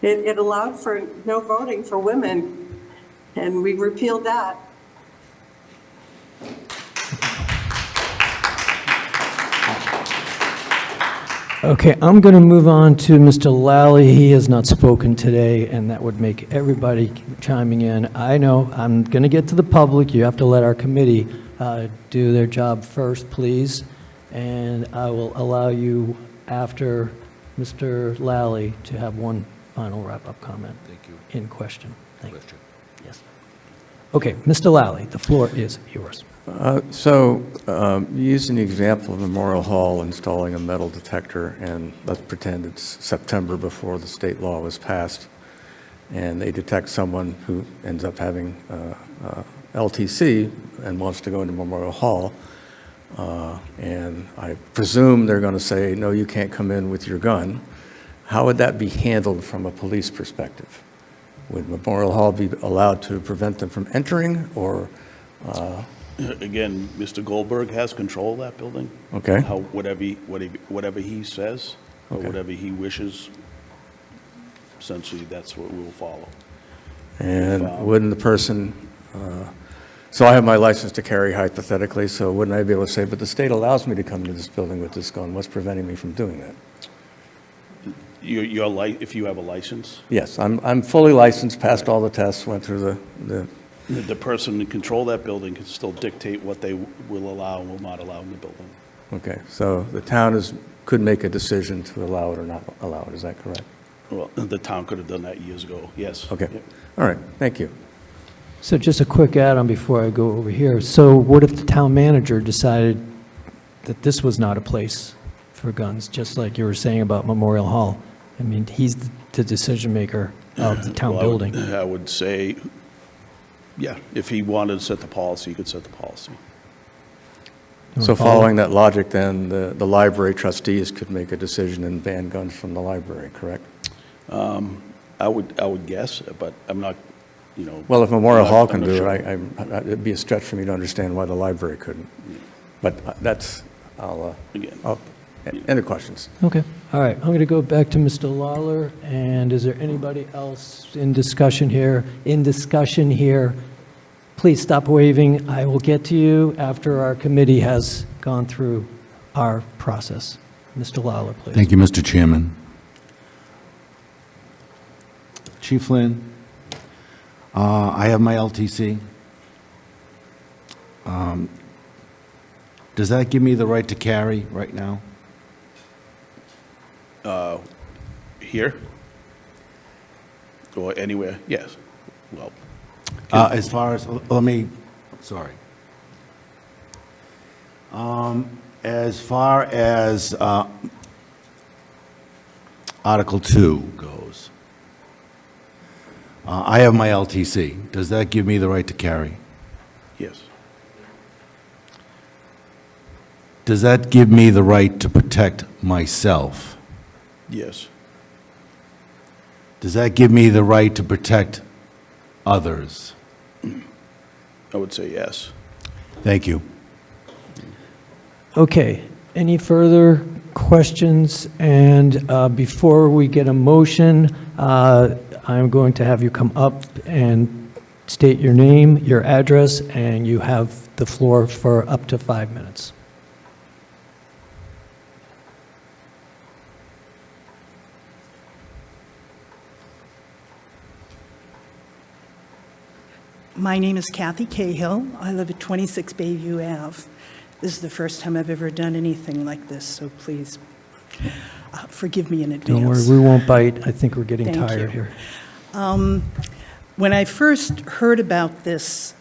it allowed for no voting for women, and we repealed that. okay, I'm going to move on to Mr. Lally. He has not spoken today, and that would make everybody chiming in. I know I'm going to get to the public. You have to let our committee do their job first, please. And I will allow you, after Mr. Lally, to have one final wrap-up comment. Thank you. In question. Thank you. Yes. Okay, Mr. Lally, the floor is yours. You used an example of Memorial Hall installing a metal detector, and let's pretend it's September before the state law was passed, and they detect someone who ends up having LTC and wants to go into Memorial Hall, and I presume they're going to say, no, you can't come in with your gun. How would that be handled from a police perspective? Would Memorial Hall be allowed to prevent them from entering, or? Again, Mr. Goldberg has control of that building. Okay. Whatever he says, or Okay. whatever he wishes, essentially, that's what we will follow. And wouldn't the person, so I have my license to carry hypothetically, so wouldn't I be able to say, but the state allows me to come into this building with this gun, what's preventing me from doing that? If you have a license? Yes, I'm fully licensed, passed all the tests, went through The person in control of that building can still dictate what they will allow and will not allow in the building. Okay, so the town could make a decision to allow it or not allow it, is that correct? Well, the town could have done that years ago, yes. Okay, Yep. all right, thank you. So just a quick add-on before I go over here. So what if the town manager decided that this was not a place for guns, just like you were saying about Memorial Hall? I mean, he's the decision maker of the town Well, building. I would say, yeah, if he wanted to set the policy, he could set the policy. So following that logic, then, the library trustees could make a decision and ban guns from the library, correct? I would guess, but I'm not, Well, if Memorial Hall I'm can not do sure. it, it'd be a stretch for me to understand why the library couldn't. But any questions? Okay, all right. I'm going to go back to Mr. Lawler, and is there anybody else in discussion here? Please stop waving. I will get to you after our committee has gone through our process. Mr. Lawler, please. Thank you, Mr. Chairman. Chief Lynn, I have my LTC. Does that give me the right to carry right now? Here? Or anywhere, yes. Well, As far as, as far as Article 2 goes, I have my LTC. Does that give me the right to carry? Yes. Does that give me the right to protect myself? Yes. Does that give me the right to protect others? I would say yes. Thank you. Okay, any further questions? And before we get a motion, I'm going to have you come up and state your name, your address, and you have the floor for up to 5 minutes. My name is Kathy Cahill. I live at 26 Bayview Ave. This is the first time I've ever done anything like this, so please forgive me in advance. Don't worry, we won't bite. I think we're getting Thank tired you. here. When I first heard about this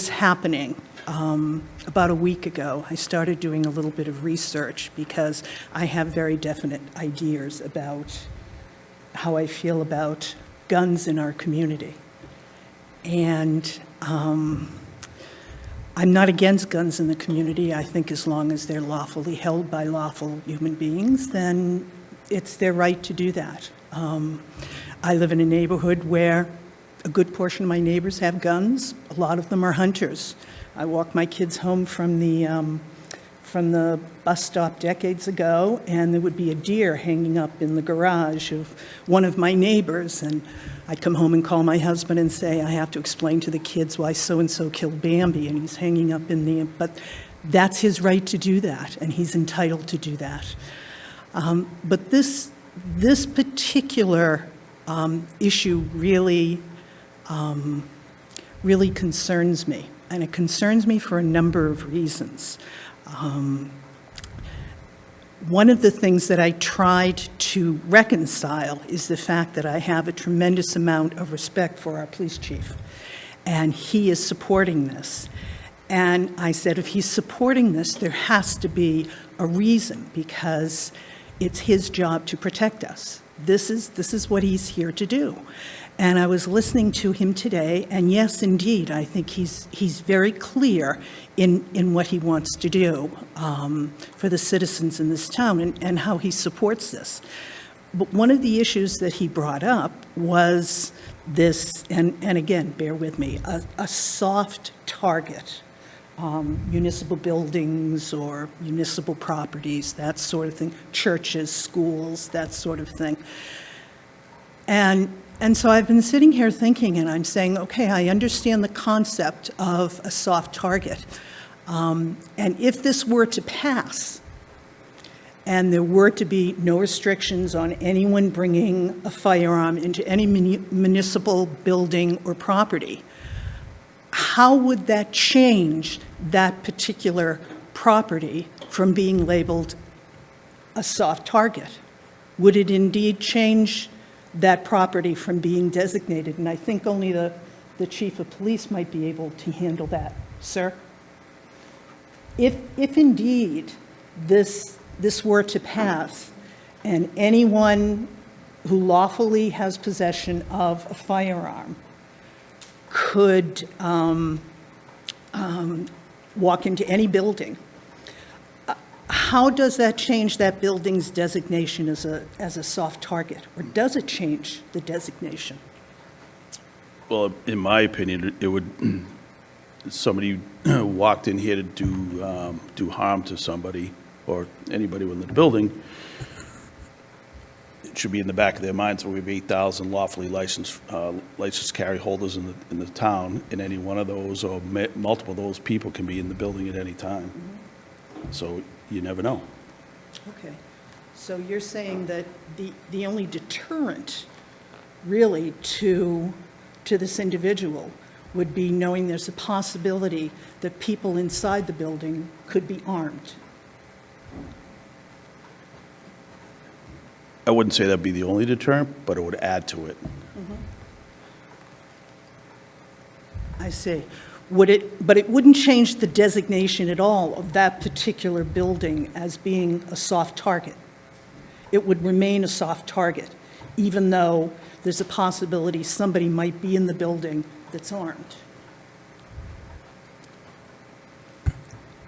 happening about a week ago, I started doing a little bit of research because I have very definite ideas about how I feel about guns in our community. And I'm not against guns in the community. I think as long as they're lawfully held by lawful human beings, then it's their right to do that. I live in a neighborhood where a good portion of my neighbors have guns. A lot of them are hunters. I walk my kids home from the bus stop decades ago, and there would be a deer hanging up in the garage of one of my neighbors, and I'd come home and call my husband and say, I have to explain to the kids why so-and-so killed Bambi, and he's hanging up in the, but that's his right to do that, and he's entitled to do that. But this particular issue really concerns me, and it concerns me for a number of reasons. One of the things that I tried to reconcile is the fact that I have a tremendous amount of respect for our police chief, and he is supporting this. And I said, if he's supporting this, there has to be a reason, because it's his job to protect us. This is what he's here to do. And I was listening to him today, and yes, indeed, I think he's very clear in what he wants to do for the citizens in this town and how he supports this. But one of the issues that he brought up was this, and again, bear with me, a soft target, municipal buildings or municipal properties, that sort of thing, churches, schools, that sort of thing. And so I've been sitting here thinking, and I'm saying, okay, I understand the concept of a soft target. And if this were to pass, and there were to be no restrictions on anyone bringing a firearm into any municipal building or property, how would that change that particular property from being labeled a soft target? Would it indeed change that property from being designated? And I think only the chief of police might be able to handle that. Sir? If indeed this were to pass, and anyone who lawfully has possession of a firearm could walk into any building, how does that change that building's designation as a soft target? Or does it change the designation? Well, in my opinion, it would, somebody walked in here to do harm to somebody or anybody within the building, it should be in the back of their mind. So we have 8,000 lawfully licensed carry holders in the town, and any one of those or multiple of those people can be in the building at any time. Mm-hmm. So you never know. Okay. So you're saying that the only deterrent really to this individual would be knowing there's a possibility that people inside the building could be armed? I wouldn't say that'd be the only deterrent, but it would add to it. Mm-hmm. I see. But it wouldn't change the designation at all of that particular building as being a soft target. It would remain a soft target, even though there's a possibility somebody might be in the building that's armed.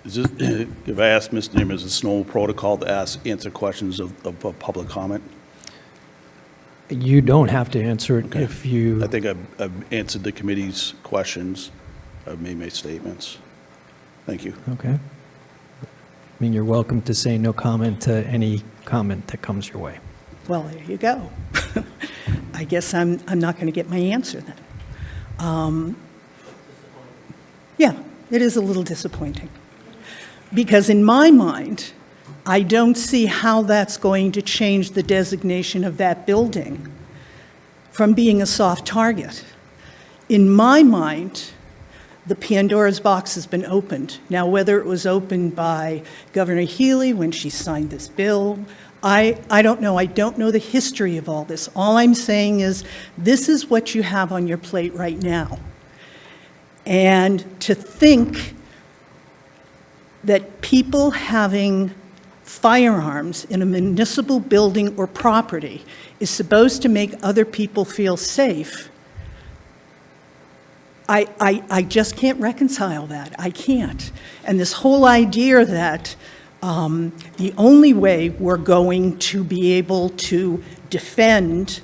Is this, if I ask Ms. Neiman, is this normal protocol to answer questions of public comment? You don't have to answer it if you... I think I've answered the committee's questions. I've made my statements. Thank you. Okay. I mean, you're welcome to say no comment to any comment that comes your way. Well, there you go. I guess I'm not going to get my answer then. Yeah, it is a little disappointing. Because in my mind, I don't see how that's going to change the designation of that building from being a soft target. In my mind, the Pandora's box has been opened. Now, whether it was opened by Governor Healy when she signed this bill, I don't know. I don't know the history of all this. All I'm saying is this is what you have on your plate right now. And to think that people having firearms in a municipal building or property is supposed to make other people feel safe, I just can't reconcile that. I can't. And this whole idea that the only way we're going to be able to defend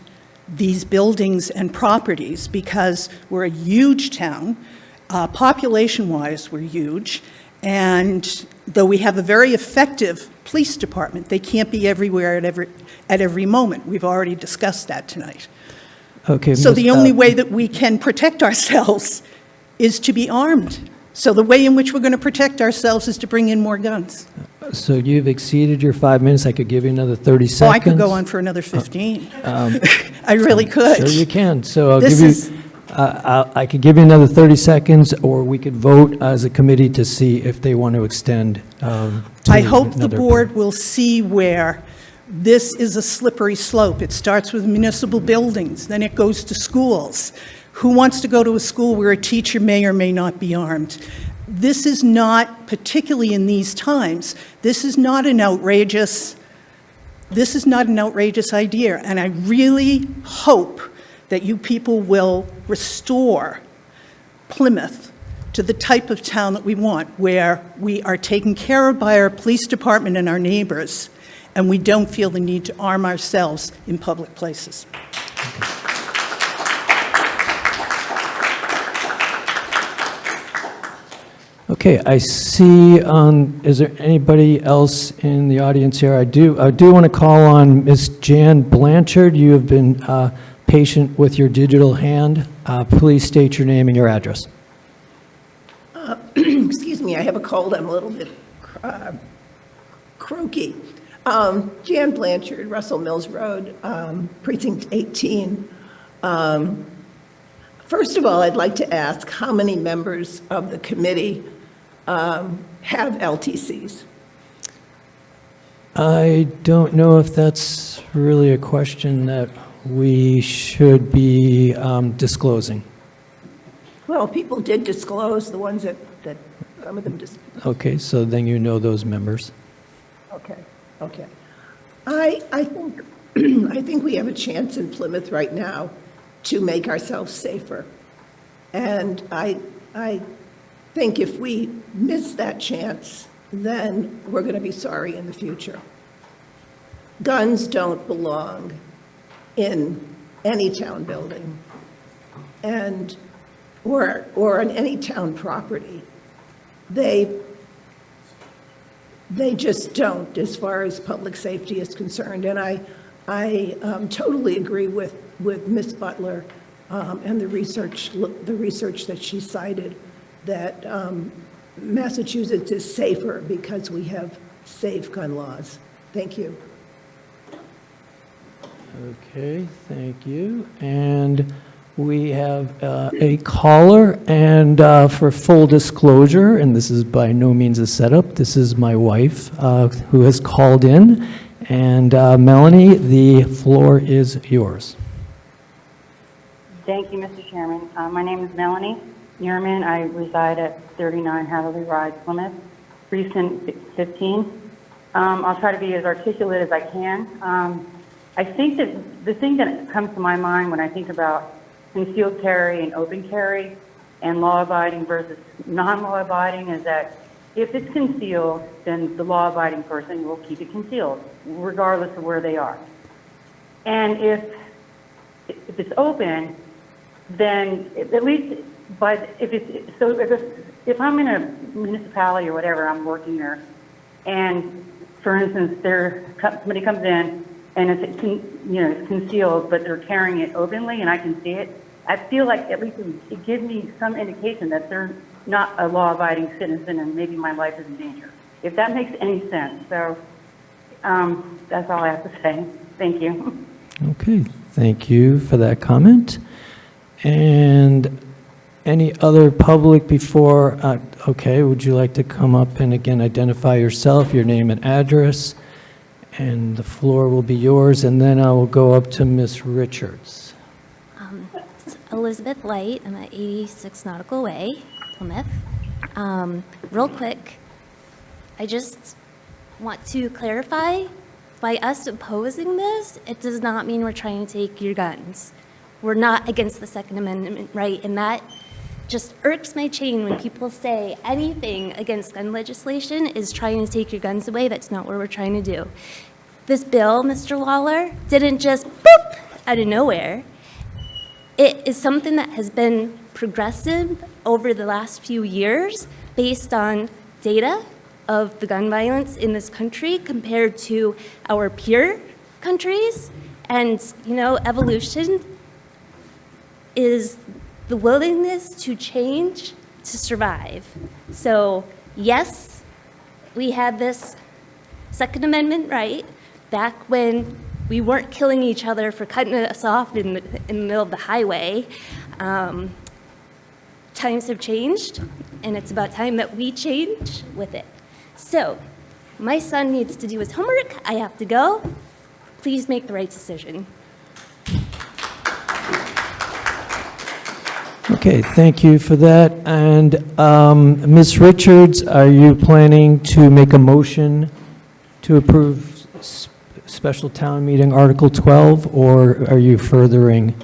these buildings and properties, because we're a huge town, population-wise we're huge, and though we have a very effective police department, they can't be everywhere at every moment. We've already discussed that tonight. Okay. So the only way that we can protect ourselves is to be armed. So the way in which we're going to protect ourselves is to bring in more guns. So you've exceeded your 5 minutes. I could give you another 30 seconds. Oh, I could go on for another 15. I really could. Sure you can. So I'll This give is- you, I could give you another 30 seconds, or we could vote as a committee to see if they want to extend to I hope the another board will see where this is a slippery slope. It starts with municipal buildings, then it goes to schools. Who wants to go to a school where a teacher may or may not be armed? This is not, particularly in these times, this is not an outrageous idea. And I really hope that you people will restore Plymouth to the type of town that we want, where we are taken care of by our police department and our neighbors, and we don't feel the need to arm ourselves in public places. Okay, I see, is there anybody else in the audience here? I do want to call on Ms. Jan Blanchard. You have been patient with your digital hand. Please state your name and your address. Excuse me, I have a cold. I'm a little bit croaky. Jan Blanchard, Russell Mills Road, Precinct 18. First of all, I'd like to ask how many members of the committee have LTCs? I don't know if that's really a question that we should be disclosing. Well, people did disclose, the ones that some of them just. Okay, so then you know those members. Okay. I think I think we have a chance in Plymouth right now to make ourselves safer. And I think if we miss that chance, then we're going to be sorry in the future. Guns don't belong in any town building and or on any town property. They just don't, as far as public safety is concerned. And I totally agree with Ms. Butler and the research that she cited, that Massachusetts is safer because we have safe gun laws. Thank you. Okay, thank you. And we have a caller, and for full disclosure, and this is by no means a setup, this is my wife who has called in. And Melanie, the floor is yours. Thank you, Mr. Chairman. My name is Melanie Nierman. I reside at 39 Hatherley Rise, Plymouth, precinct 15. I'll try to be as articulate as I can. I think that the thing that comes to my mind when I think about concealed carry and open carry and law-abiding versus non-law-abiding is that if it's concealed, then the law-abiding person will keep it concealed, regardless of where they are. And if it's open, then at least if I'm in a municipality or whatever, I'm working there, and for instance, somebody comes in and it's concealed, but they're carrying it openly, and I can see it. I feel like at least it gives me some indication that they're not a law-abiding citizen, and maybe my life is in danger. If that makes any sense. So that's all I have to say. Thank you. Okay, thank you for that comment. And any other public before, okay, would you like to come up and again identify yourself, your name and address? And the floor will be yours, and then I will go up to Ms. Richards. It's Elizabeth Light. I'm at 86 Nautical Way, Plymouth. Real quick, I just want to clarify, by us opposing this, it does not mean we're trying to take your guns. We're not against the Second Amendment, right? And that just irks my chain when people say anything against gun legislation is trying to take your guns away. That's not what we're trying to do. This bill, Mr. Lawler, didn't just boop out of nowhere. It is something that has been progressive over the last few years based on data of the gun violence in this country compared to our peer countries. And, evolution is the willingness to change to survive. So, yes, we had this Second Amendment right back when we weren't killing each other for cutting us off in the middle of the highway. Times have changed, and it's about time that we change with it. So, my son needs to do his homework. I have to go. Please make the right decision. Okay, thank you for that. And Ms. Richards, are you planning to make a motion to approve special town meeting Article 12, or are you furthering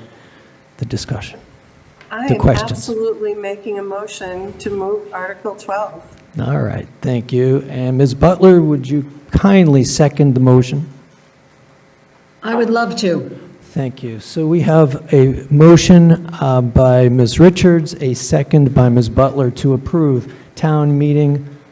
the discussion? I The am questions. absolutely making a motion to move Article 12. All right, thank you. And Ms. Butler, would you kindly second the motion? I would love to. Thank you. So we have a motion by Ms. Richards, a second by Ms. Butler to approve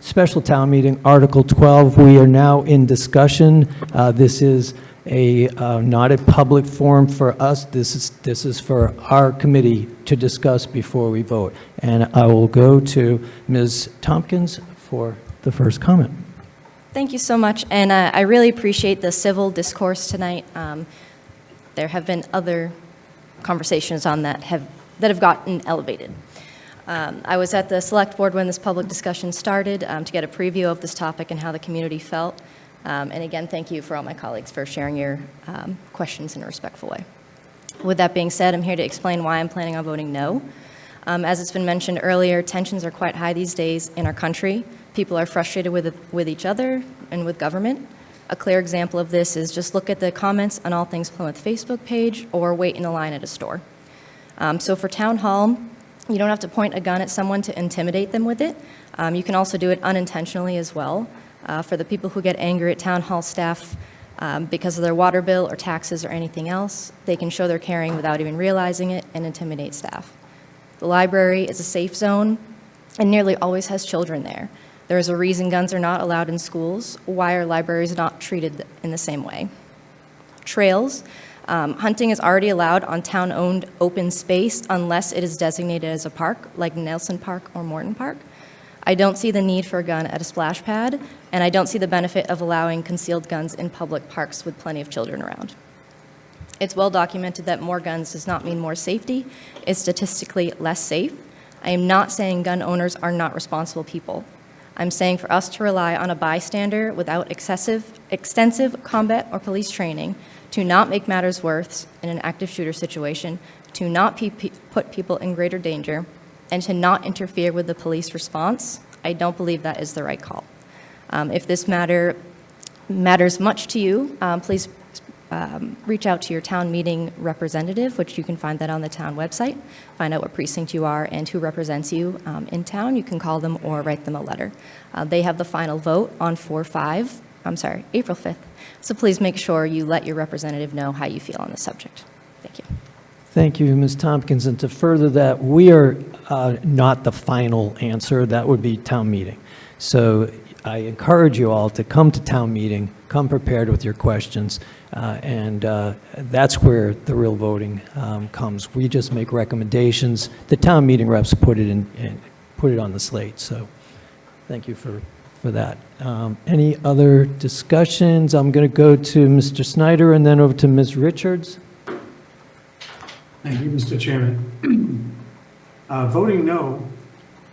special town meeting, Article 12. We are now in discussion. This is not a public forum for us. This is for our committee to discuss before we vote. And I will go to Ms. Tompkins for the first comment. Thank you so much, and I really appreciate the civil discourse tonight. There have been other conversations on that have gotten elevated. I was at the select board when this public discussion started to get a preview of this topic and how the community felt. And again, thank you for all my colleagues for sharing your questions in a respectful way. With that being said, I'm here to explain why I'm planning on voting no. As it's been mentioned earlier, tensions are quite high these days in our country. People are frustrated with each other and with government. A clear example of this is just look at the comments on All Things Plymouth Facebook page or wait in a line at a store. So for town hall, you don't have to point a gun at someone to intimidate them with it. You can also do it unintentionally as well. For the people who get angry at town hall staff because of their water bill or taxes or anything else, they can show they're caring without even realizing it and intimidate staff. The library is a safe zone and nearly always has children there. There's a reason guns are not allowed in schools. Why are libraries not treated in the same way? Trails. Hunting is already allowed on town-owned open space unless it is designated as a park, like Nelson Park or Morton Park. I don't see the need for a gun at a splash pad, and I don't see the benefit of allowing concealed guns in public parks with plenty of children around. It's well documented that more guns does not mean more safety. It's statistically less safe. I am not saying gun owners are not responsible people. I'm saying for us to rely on a bystander without extensive combat or police training to not make matters worse in an active shooter situation, to not put people in greater danger, and to not interfere with the police response, I don't believe that is the right call. If this matters much to you, please reach out to your town meeting representative, which you can find that on the town website. Find out what precinct you are and who represents you in town. You can call them or write them a letter. They have the final vote on April 5th. So please make sure you let your representative know how you feel on the subject. Thank you. Thank you, Ms. Tompkins. And to further that, we are not the final answer. That would be town meeting. So I encourage you all to come to town meeting, come prepared with your questions, and that's where the real voting comes. We just make recommendations. The town meeting reps put it on the slate. So thank you for that. Any other discussions? I'm going to go to Mr. Snyder and then over to Ms. Richards. Thank you, Mr. Chairman. Voting no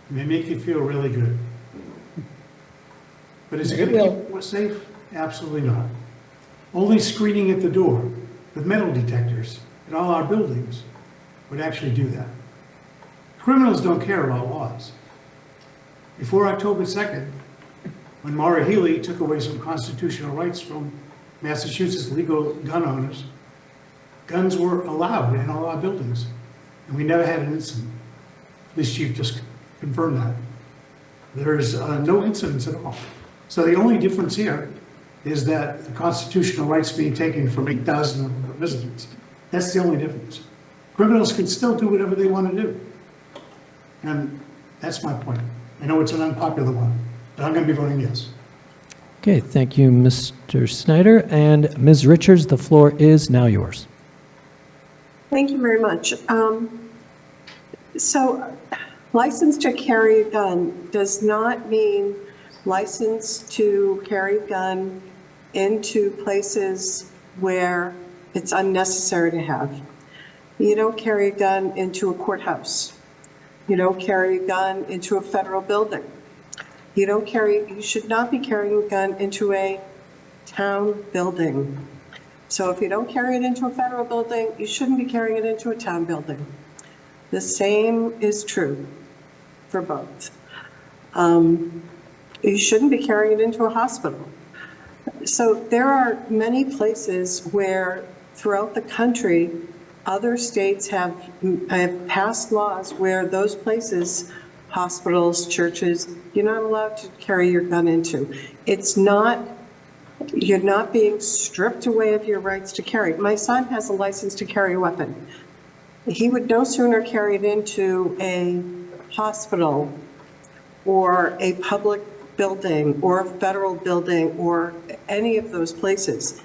may make you feel really good. But is it going to keep us safe? Absolutely not. Only screening at the door with metal detectors at all our buildings would actually do that. Criminals don't care about laws. Before October 2nd, when Maura Healey took away some constitutional rights from Massachusetts legal gun owners, guns were allowed in all our buildings, and we never had an incident. Police chief just confirmed that. There's no incidents at all. So the only difference here is that the constitutional rights being taken from 8,000 residents. That's the only difference. Criminals can still do whatever they want to do. And that's my point. I know it's an unpopular one, but I'm going to be voting yes. Okay, thank you, Mr. Snyder. And Ms. Richards, the floor is now yours. Thank you very much. So license to carry a gun does not mean license to carry a gun into places where it's unnecessary to have. You don't carry a gun into a courthouse. You don't carry a gun into a federal building. You should not be carrying a gun into a town building. So if you don't carry it into a federal building, you shouldn't be carrying it into a town building. The same is true for both. You shouldn't be carrying it into a hospital. So there are many places where throughout the country, other states have passed laws where those places, hospitals, churches, you're not allowed to carry your gun into. You're not being stripped away of your rights to carry. My son has a license to carry a weapon. He would no sooner carry it into a hospital or a public building or a federal building or any of those places.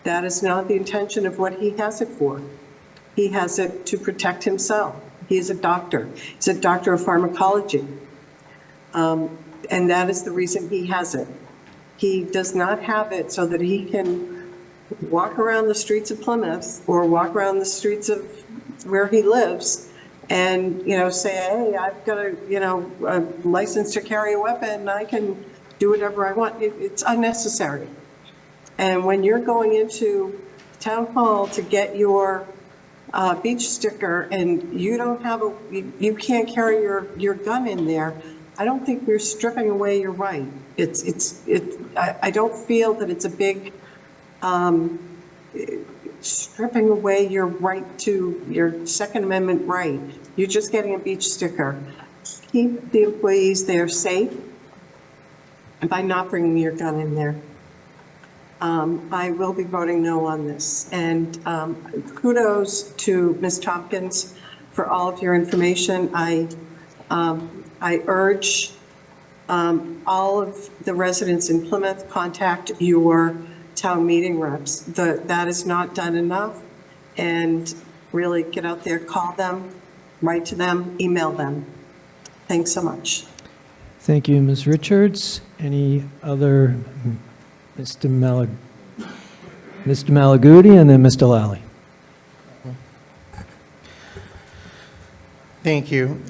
That is not the intention of what he has it for. He has it to protect himself. He is a doctor. He's a doctor of pharmacology. And that is the reason he has it. He does not have it so that he can walk around the streets of Plymouth or walk around the streets of where he lives and, say, hey, I've got a license to carry a weapon and I can do whatever I want. It's unnecessary. And when you're going into town hall to get your beach sticker and you don't have you can't carry your gun in there, I don't think we're stripping away your right. I don't feel that it's a big stripping away your right to your Second Amendment right. You're just getting a beach sticker. Keep the employees there safe by not bringing your gun in there. I will be voting no on this. And kudos to Ms. Tompkins for all of your information. I urge all of the residents in Plymouth, contact your town meeting reps. That is not done enough. And really get out there, call them, write to them, email them. Thanks so much. Thank you, Ms. Richards. Any other? Mr. Malaguti and then Mr. Lally. Thank you.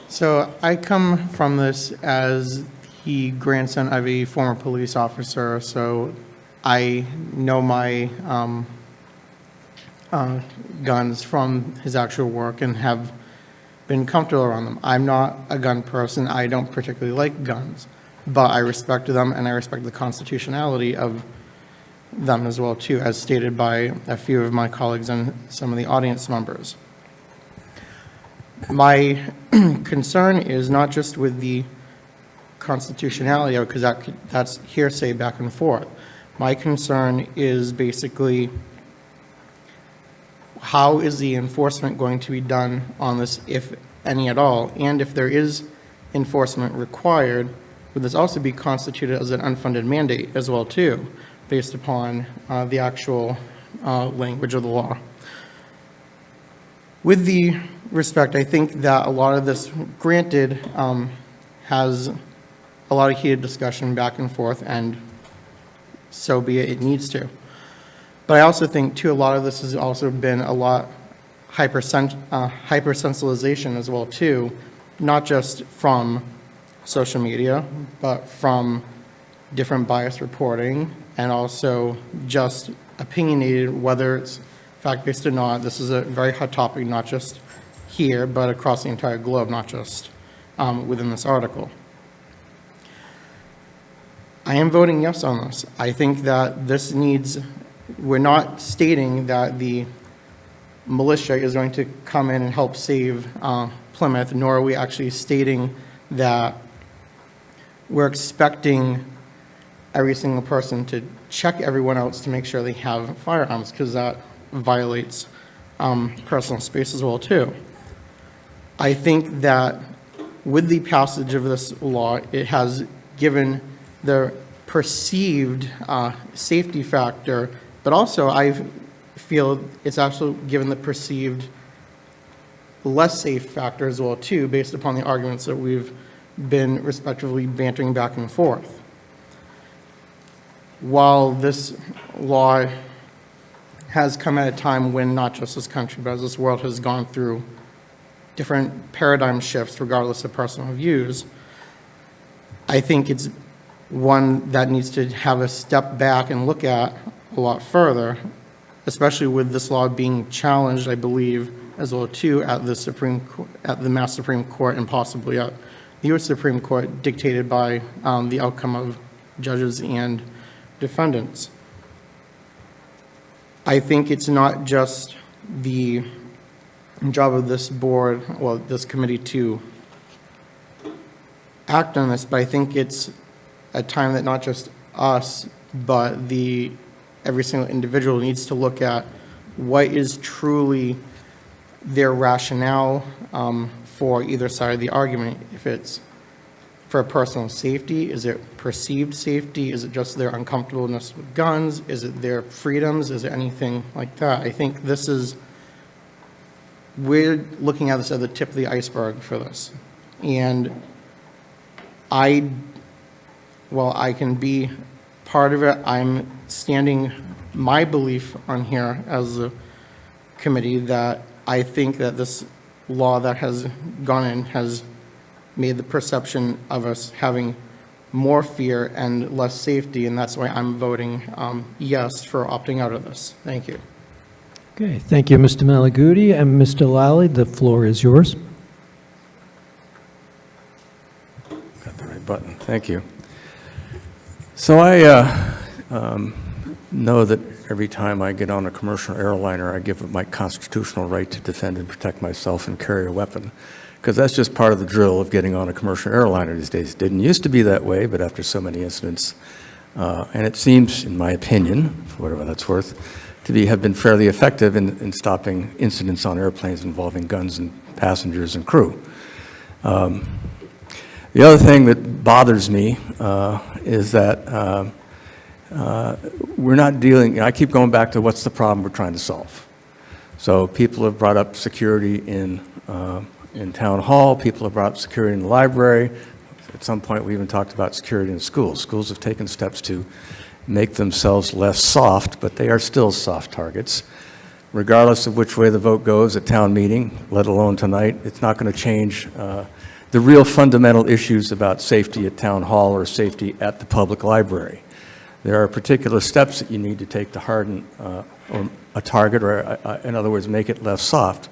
So I come from this as the grandson of a former police officer, so I know my guns from his actual work and have been comfortable around them. I'm not a gun person. I don't particularly like guns, but I respect them and I respect the constitutionality of them as well too, as stated by a few of my colleagues and some of the audience members. My concern is not just with the constitutionality, because that's hearsay back and forth. My concern is basically, how is the enforcement going to be done on this, if any at all? And if there is enforcement required, would this also be constituted as an unfunded mandate as well too, based upon the actual language of the law? With the respect, I think that a lot of this, granted, has a lot of heated discussion back and forth, and so be it, it needs to. But I also think, too, a lot of this has also been a lot hypersensitilization as well, too, not just from social media, but from different bias reporting, and also just opinionated, whether it's fact-based or not. This is a very hot topic, not just here, but across the entire globe, not just within this article. I am voting yes on this. I think that this needs, we're not stating that the militia is going to come in and help save Plymouth, nor are we actually stating that we're expecting every single person to check everyone else to make sure they have firearms, because that violates personal space as well too. I think that with the passage of this law, it has given the perceived safety factor, but also I feel it's also given the perceived less safe factor as well too, based upon the arguments that we've been respectively bantering back and forth. While this law has come at a time when not just this country, but as this world has gone through different paradigm shifts regardless of personal views, I think it's one that needs to have a step back and look at a lot further, especially with this law being challenged, I believe, as well too, at the Mass Supreme Court, and possibly at the U.S. Supreme Court, dictated by the outcome of judges and defendants. I think it's not just the job of this board, well, this committee, to act on this, but I think it's a time that not just us, but every single individual needs to look at what is truly their rationale for either side of the argument. If it's for personal safety, is it perceived safety? Is it just their uncomfortableness with guns? Is it their freedoms? Is it anything like that? I think we're looking at this at the tip of the iceberg for this. And I can be part of it. I'm standing my belief on here as a committee that I think that this law that has gone in has made the perception of us having more fear and less safety, and that's why I'm voting yes for opting out of this. Thank you. Okay, thank you, Mr. Malaguti. And Mr. Lally, the floor is yours. Got the right button. Thank you. So I know that every time I get on a commercial airliner, I give up my constitutional right to defend and protect myself and carry a weapon, because that's just part of the drill of getting on a commercial airliner these days. It didn't used to be that way, but after so many incidents, and it seems, in my opinion, for whatever that's worth, to have been fairly effective in stopping incidents on airplanes involving guns and passengers and crew. The other thing that bothers me is that we're not dealing, I keep going back to what's the problem we're trying to solve. So people have brought up security in town hall, people have brought up security in the library. At some point we even talked about security in schools. Schools have taken steps to make themselves less soft, but they are still soft targets. Regardless of which way the vote goes at town meeting, let alone tonight, it's not going to change the real fundamental issues about safety at town hall or safety at the public library. There are particular steps that you need to take to harden a target, or in other words, make it less soft.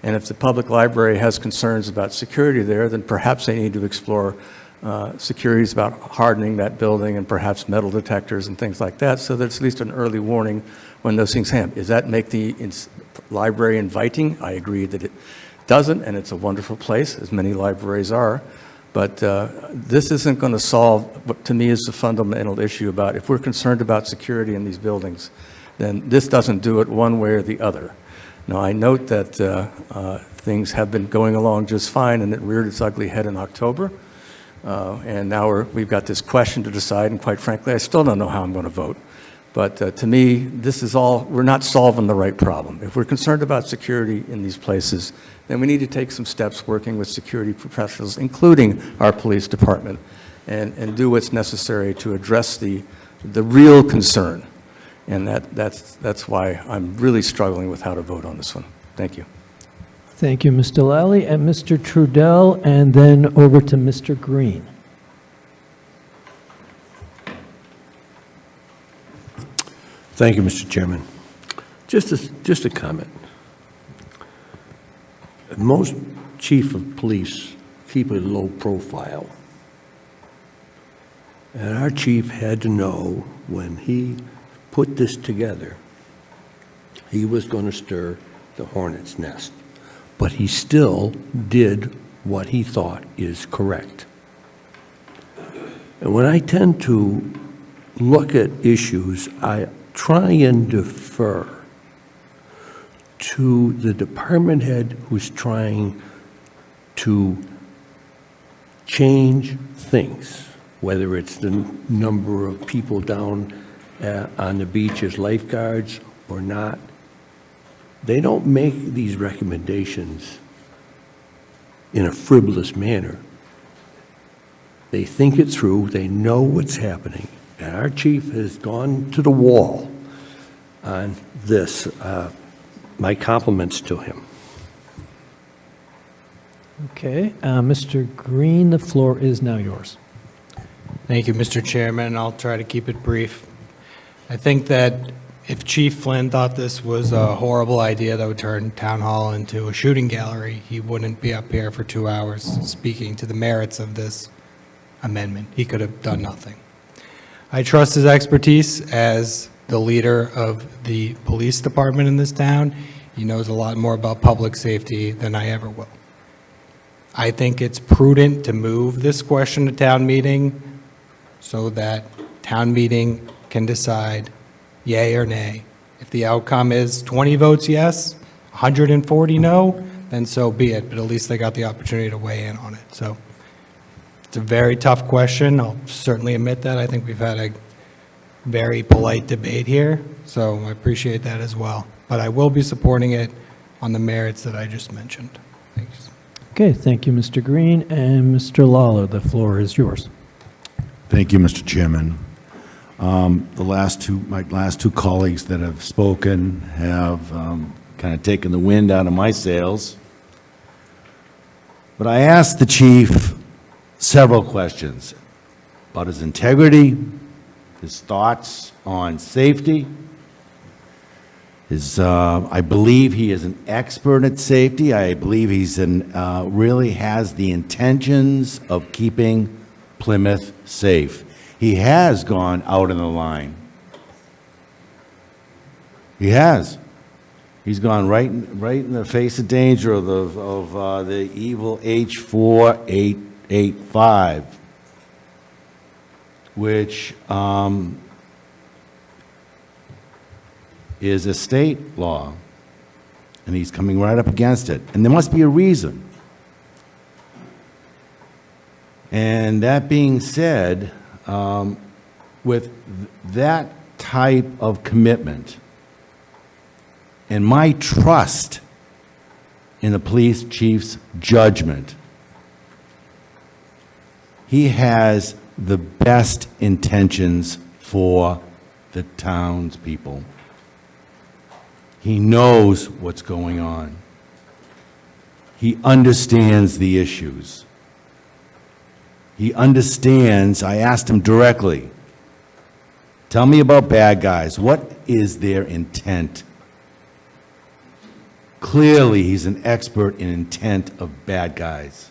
And if the public library has concerns about security there, then perhaps they need to explore security is about hardening that building and perhaps metal detectors and things like that, so there's at least an early warning when those things happen. Does that make the library inviting? I agree that it doesn't, and it's a wonderful place, as many libraries are. But this isn't going to solve what to me is the fundamental issue about if we're concerned about security in these buildings, then this doesn't do it one way or the other. Now, I note that things have been going along just fine, and it reared its ugly head in October. And now we've got this question to decide, and quite frankly, I still don't know how I'm going to vote. But to me, this is all, we're not solving the right problem. If we're concerned about security in these places, then we need to take some steps working with security professionals, including our police department, and do what's necessary to address the real concern. And that's why I'm really struggling with how to vote on this one. Thank you. Thank you, Mr. Lally, and Mr. Trudell, and then over to Mr. Green. Thank you, Mr. Chairman. Just a comment. Most chief of police keep a low profile. And our chief had to know when he put this together, he was going to stir the hornet's nest. But he still did what he thought is correct. And when I tend to look at issues, I try and defer to the department head who's trying to change things, whether it's the number of people down on the beach as lifeguards or not. They don't make these recommendations in a frivolous manner. They think it through, they know what's happening, and our chief has gone to the wall on this. My compliments to him. Okay, Mr. Green, the floor is now yours. Thank you, Mr. Chairman. I'll try to keep it brief. I think that if Chief Flynn thought this was a horrible idea that would turn Town Hall into a shooting gallery, he wouldn't be up here for 2 hours speaking to the merits of this amendment. He could have done nothing. I trust his expertise as the leader of the police department in this town. He knows a lot more about public safety than I ever will. I think it's prudent to move this question to town meeting so that town meeting can decide yay or nay. If the outcome is 20 votes yes, 140 no, then so be it, but at least they got the opportunity to weigh in on it. So it's a very tough question. I'll certainly admit that. I think we've had a very polite debate here, so I appreciate that as well. But I will be supporting it on the merits that I just mentioned. Thanks. Okay, thank you, Mr. Green, and Mr. Lawler, the floor is yours. Thank you, Mr. Chairman. My last two colleagues that have spoken have kind of taken the wind out of my sails. But I asked the chief several questions about his integrity, his thoughts on safety. I believe he is an expert at safety. I believe he's really has the intentions of keeping Plymouth safe. He has gone out in the line. He has. He's gone right in the face of danger of the evil H4885, which is a state law, and he's coming right up against it. And there must be a reason. And that being said, with that type of commitment and my trust in the police chief's judgment, he has the best intentions for the townspeople. He knows what's going on. He understands the issues. He understands. I asked him directly, tell me about bad guys. What is their intent? Clearly, he's an expert in intent of bad guys.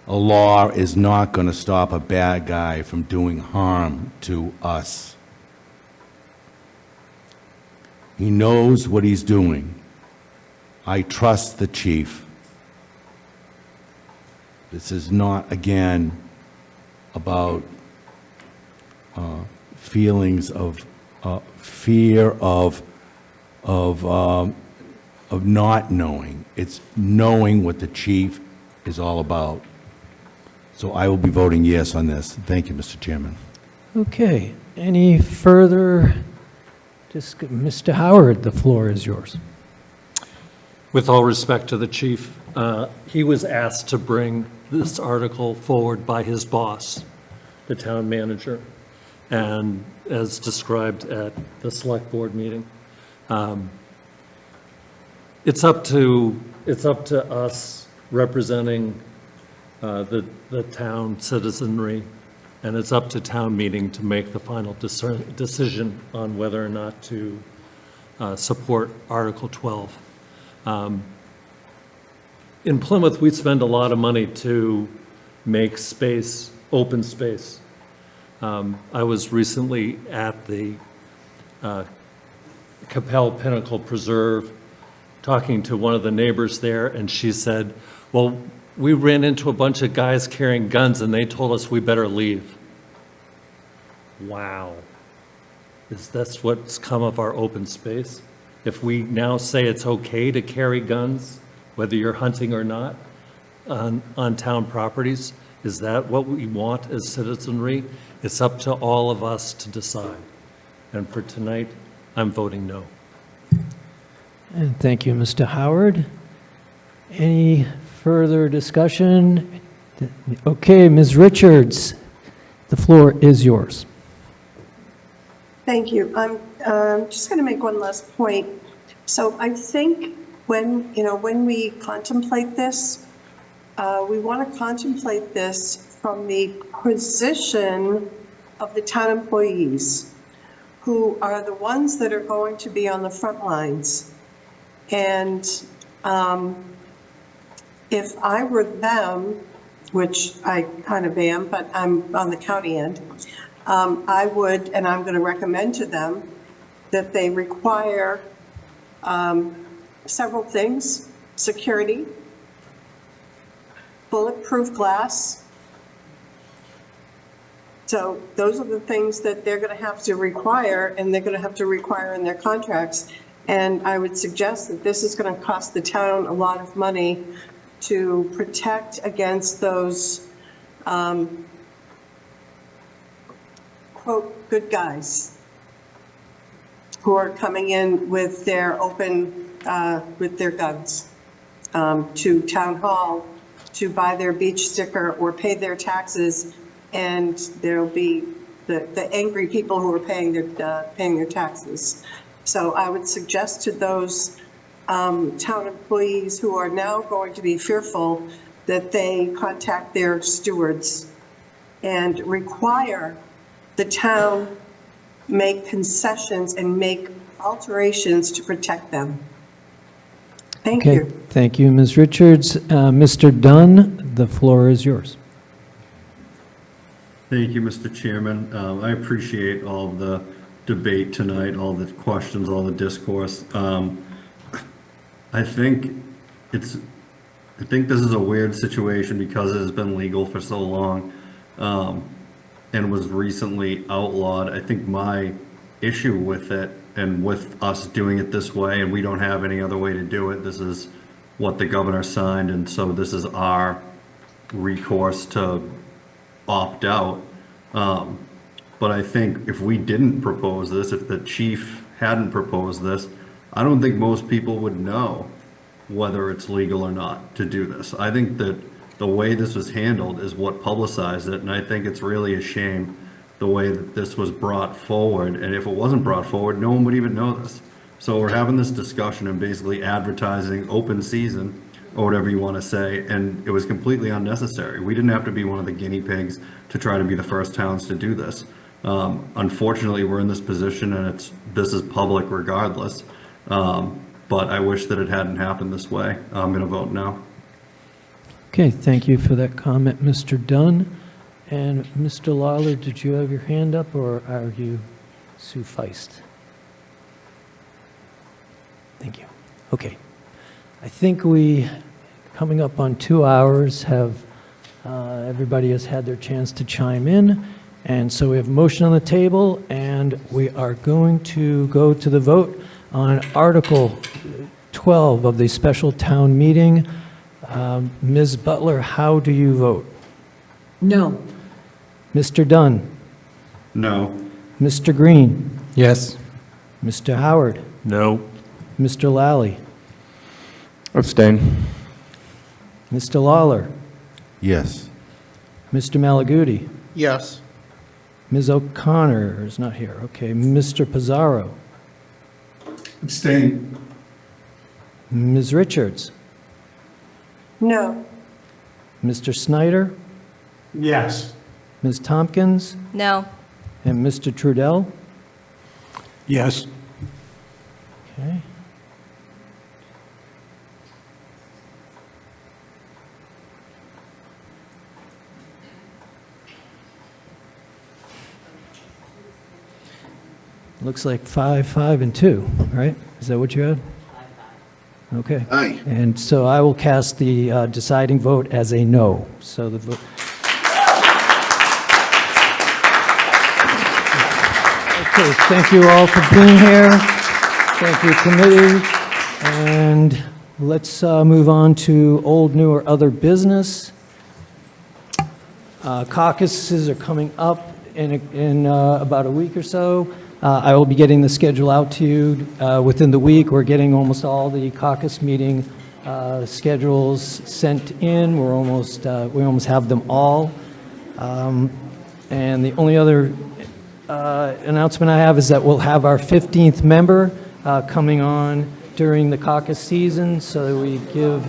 A law is not going to stop a bad guy from doing harm to us. He knows what he's doing. I trust the chief. This is not, again, about feelings of fear of not knowing. It's knowing what the chief is all about. So I will be voting yes on this. Thank you, Mr. Chairman. Okay, any further, Mr. Howard, the floor is yours. With all respect to the chief, he was asked to bring this article forward by his boss, the town manager, and as described at the select board meeting. It's up to us representing the town citizenry, and it's up to town meeting to make the final decision on whether or not to support Article 12. In Plymouth, we spend a lot of money to make space, open space. I was recently at the Capel Pinnacle Preserve talking to one of the neighbors there, and she said, well, we ran into a bunch of guys carrying guns and they told us we better leave. Wow. Is this what's come of our open space? If we now say it's okay to carry guns, whether you're hunting or not, on town properties, is that what we want as citizenry? It's up to all of us to decide. And for tonight, I'm voting no. And thank you, Mr. Howard. Any further discussion? Okay, Ms. Richards, the floor is yours. Thank you. I'm just going to make one last point. So I think when we contemplate this, we want to contemplate this from the position of the town employees, who are the ones that are going to be on the front lines. And if I were them, which I kind of am, but I'm on the county end, I would, and I'm going to recommend to them that they require several things: security, bulletproof glass. So those are the things that they're going to have to require, and they're going to have to require in their contracts. And I would suggest that this is going to cost the town a lot of money to protect against those, quote, good guys who are coming in with their open, with their guns to town hall to buy their beach sticker or pay their taxes, and there'll be the angry people who are paying their taxes. So I would suggest to those town employees who are now going to be fearful that they contact their stewards and require the town make concessions and make alterations to protect them. Thank Okay, you. thank you, Ms. Richards. Mr. Dunn, the floor is yours. Thank you, Mr. Chairman. I appreciate all the debate tonight, all the questions, all the discourse. I think this is a weird situation because it has been legal for so long, and was recently outlawed. I think my issue with it, and with us doing it this way, and we don't have any other way to do it, this is what the governor signed, and so this is our recourse to opt out. But I think if we didn't propose this, if the chief hadn't proposed this, I don't think most people would know whether it's legal or not to do this. I think that the way this was handled is what publicized it, and I think it's really a shame the way that this was brought forward. And if it wasn't brought forward, no one would even know this. So we're having this discussion and basically advertising open season, or whatever you want to say, and it was completely unnecessary. We didn't have to be one of the guinea pigs to try to be the first towns to do this. Unfortunately, we're in this position, and this is public regardless. But I wish that it hadn't happened this way. I'm going to vote no. Okay, thank you for that comment, Mr. Dunn. And Mr. Lawler, did you have your hand up, or are you sufficed? Thank you. Okay. I think we, coming up on 2 hours, have, everybody has had their chance to chime in. And so we have a motion on the table, and we are going to go to the vote on Article 12 of the special town meeting. Ms. Butler, how do you vote? No. Mr. Dunn? No. Mr. Green? Yes. Mr. Howard? No. Mr. Lally? Abstain. Mr. Lawler? Yes. Mr. Malaguti? Yes. Ms. O'Connor is not here. Okay. Mr. Pizarro? Abstain. Ms. Richards? No. Mr. Snyder? Yes. Ms. Tompkins? No. And Mr. Trudell? Yes. Okay. Looks like 5, 5, and 2, right? Is that what you had? Okay. Aye. And so I will cast the deciding vote as a no. So the vote. Okay, thank you all for being here. Thank you, committee. And let's move on to old, new, or other business. Caucuses are coming up in about a week or so. I will be getting the schedule out to you within the week. We're getting almost all the caucus meeting schedules sent in. We almost have them all. And the only other announcement I have is that we'll have our 15th member coming on during the caucus season, so that we give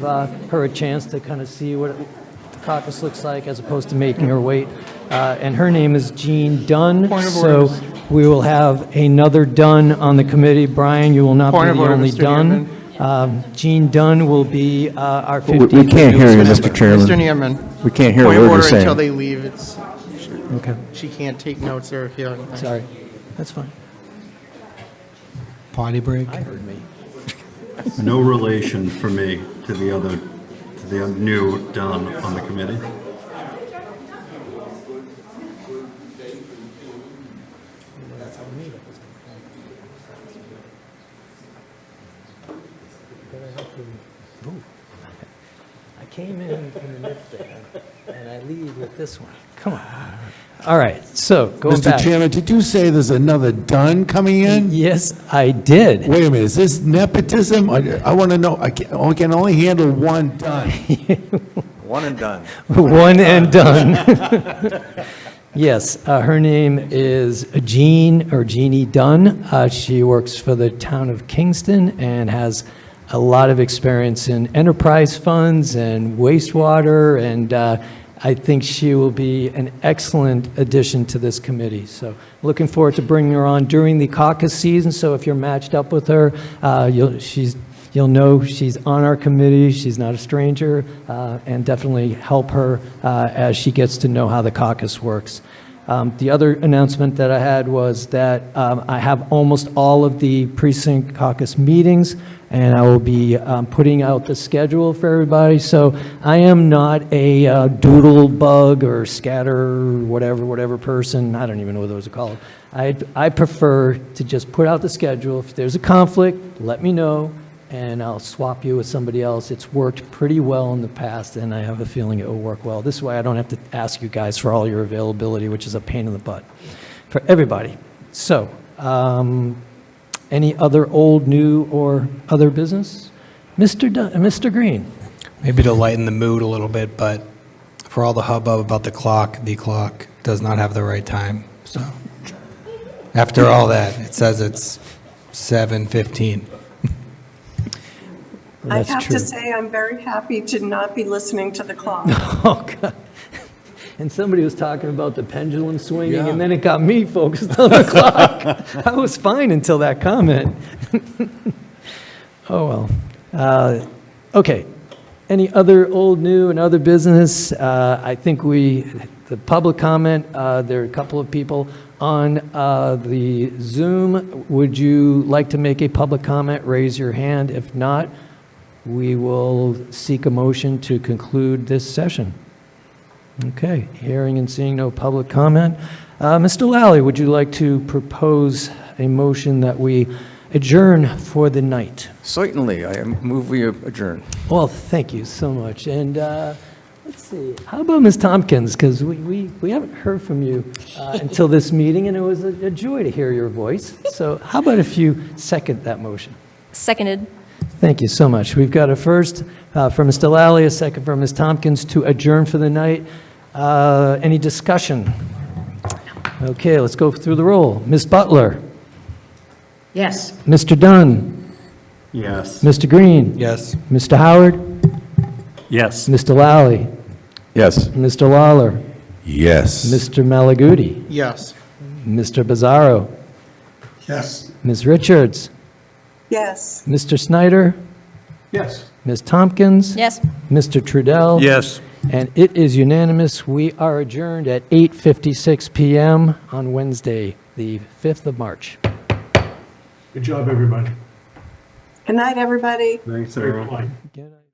her a chance to kind of see what the caucus looks like, as opposed to making her wait. And her name is Jean Dunn. Point of so order. we will have another Dunn on the committee. Brian, you will not Point be of the order, only Mr. Dunn. Jean Dunn will be our 15th. We can't hear you, Mr. Chairman. Mr. Neiman. We can't hear a Point of word you're order saying. until they leave. It's, Okay, she can't take notes or hear anything. sorry. That's fine. Potty break. I heard me. No relation for me to the new Dunn on the committee. I came in the midst there, and I leave with this one. Come on. All right, so going back. Mr. Chairman, did you say there's another Dunn coming in? Yes, I did. Wait a minute, is this nepotism? I want to know, I can only handle one Dunn. One and done. One and done. Yes, her name is Jeannie Dunn. She works for the town of Kingston and has a lot of experience in enterprise funds and wastewater, and I think she will be an excellent addition to this committee. So looking forward to bringing her on during the caucus season. So if you're matched up with her, you'll know she's on our committee. She's not a stranger, and definitely help her as she gets to know how the caucus works. The other announcement that I had was that I have almost all of the precinct caucus meetings, and I will be putting out the schedule for everybody. So I am not a doodle bug or scatter whatever person. I don't even know what those are called. I prefer to just put out the schedule. If there's a conflict, let me know, and I'll swap you with somebody else. It's worked pretty well in the past, and I have a feeling it will work well. This way I don't have to ask you guys for all your availability, which is a pain in the butt for everybody. So, any other old, new, or other business? Mr. Green? Maybe to lighten the mood a little bit, but for all the hubbub about the clock does not have the right time. So after all that, it says it's 7:15. I have to say, I'm very happy to not be listening to the clock. Oh, God. And somebody was talking about the pendulum swinging, and then it got me focused on the clock. I was fine until that comment. Oh, well. Okay. Any other old, new, and other business? I think the public comment, there are a couple of people on the Zoom. Would you like to make a public comment? Raise your hand. If not, we will seek a motion to conclude this session. Okay, hearing and seeing no public comment. Mr. Lally, would you like to propose a motion that we adjourn for the night? Certainly, I move we adjourn. Well, thank you so much. And let's see, how about Ms. Tompkins? Because we haven't heard from you until this meeting, and it was a joy to hear your voice. So how about if you second that motion? Seconded. Thank you so much. We've got a first from Mr. Lally, a second from Ms. Tompkins to adjourn for the night. Any discussion? Okay, let's go through the roll. Ms. Butler? Yes. Mr. Dunn? Yes. Mr. Green? Yes. Mr. Howard? Yes. Mr. Lally? Yes. Mr. Lawler? Yes. Mr. Malaguti? Yes. Mr. Bizzarro? Yes. Ms. Richards? Yes. Mr. Snyder? Yes. Ms. Tompkins? Yes. Mr. Trudell? Yes. And it is unanimous. We are adjourned at 8:56 p.m. on Wednesday, the 5th of March. Good job, everybody. Good night, everybody. Thanks, Great everyone. play. Good night.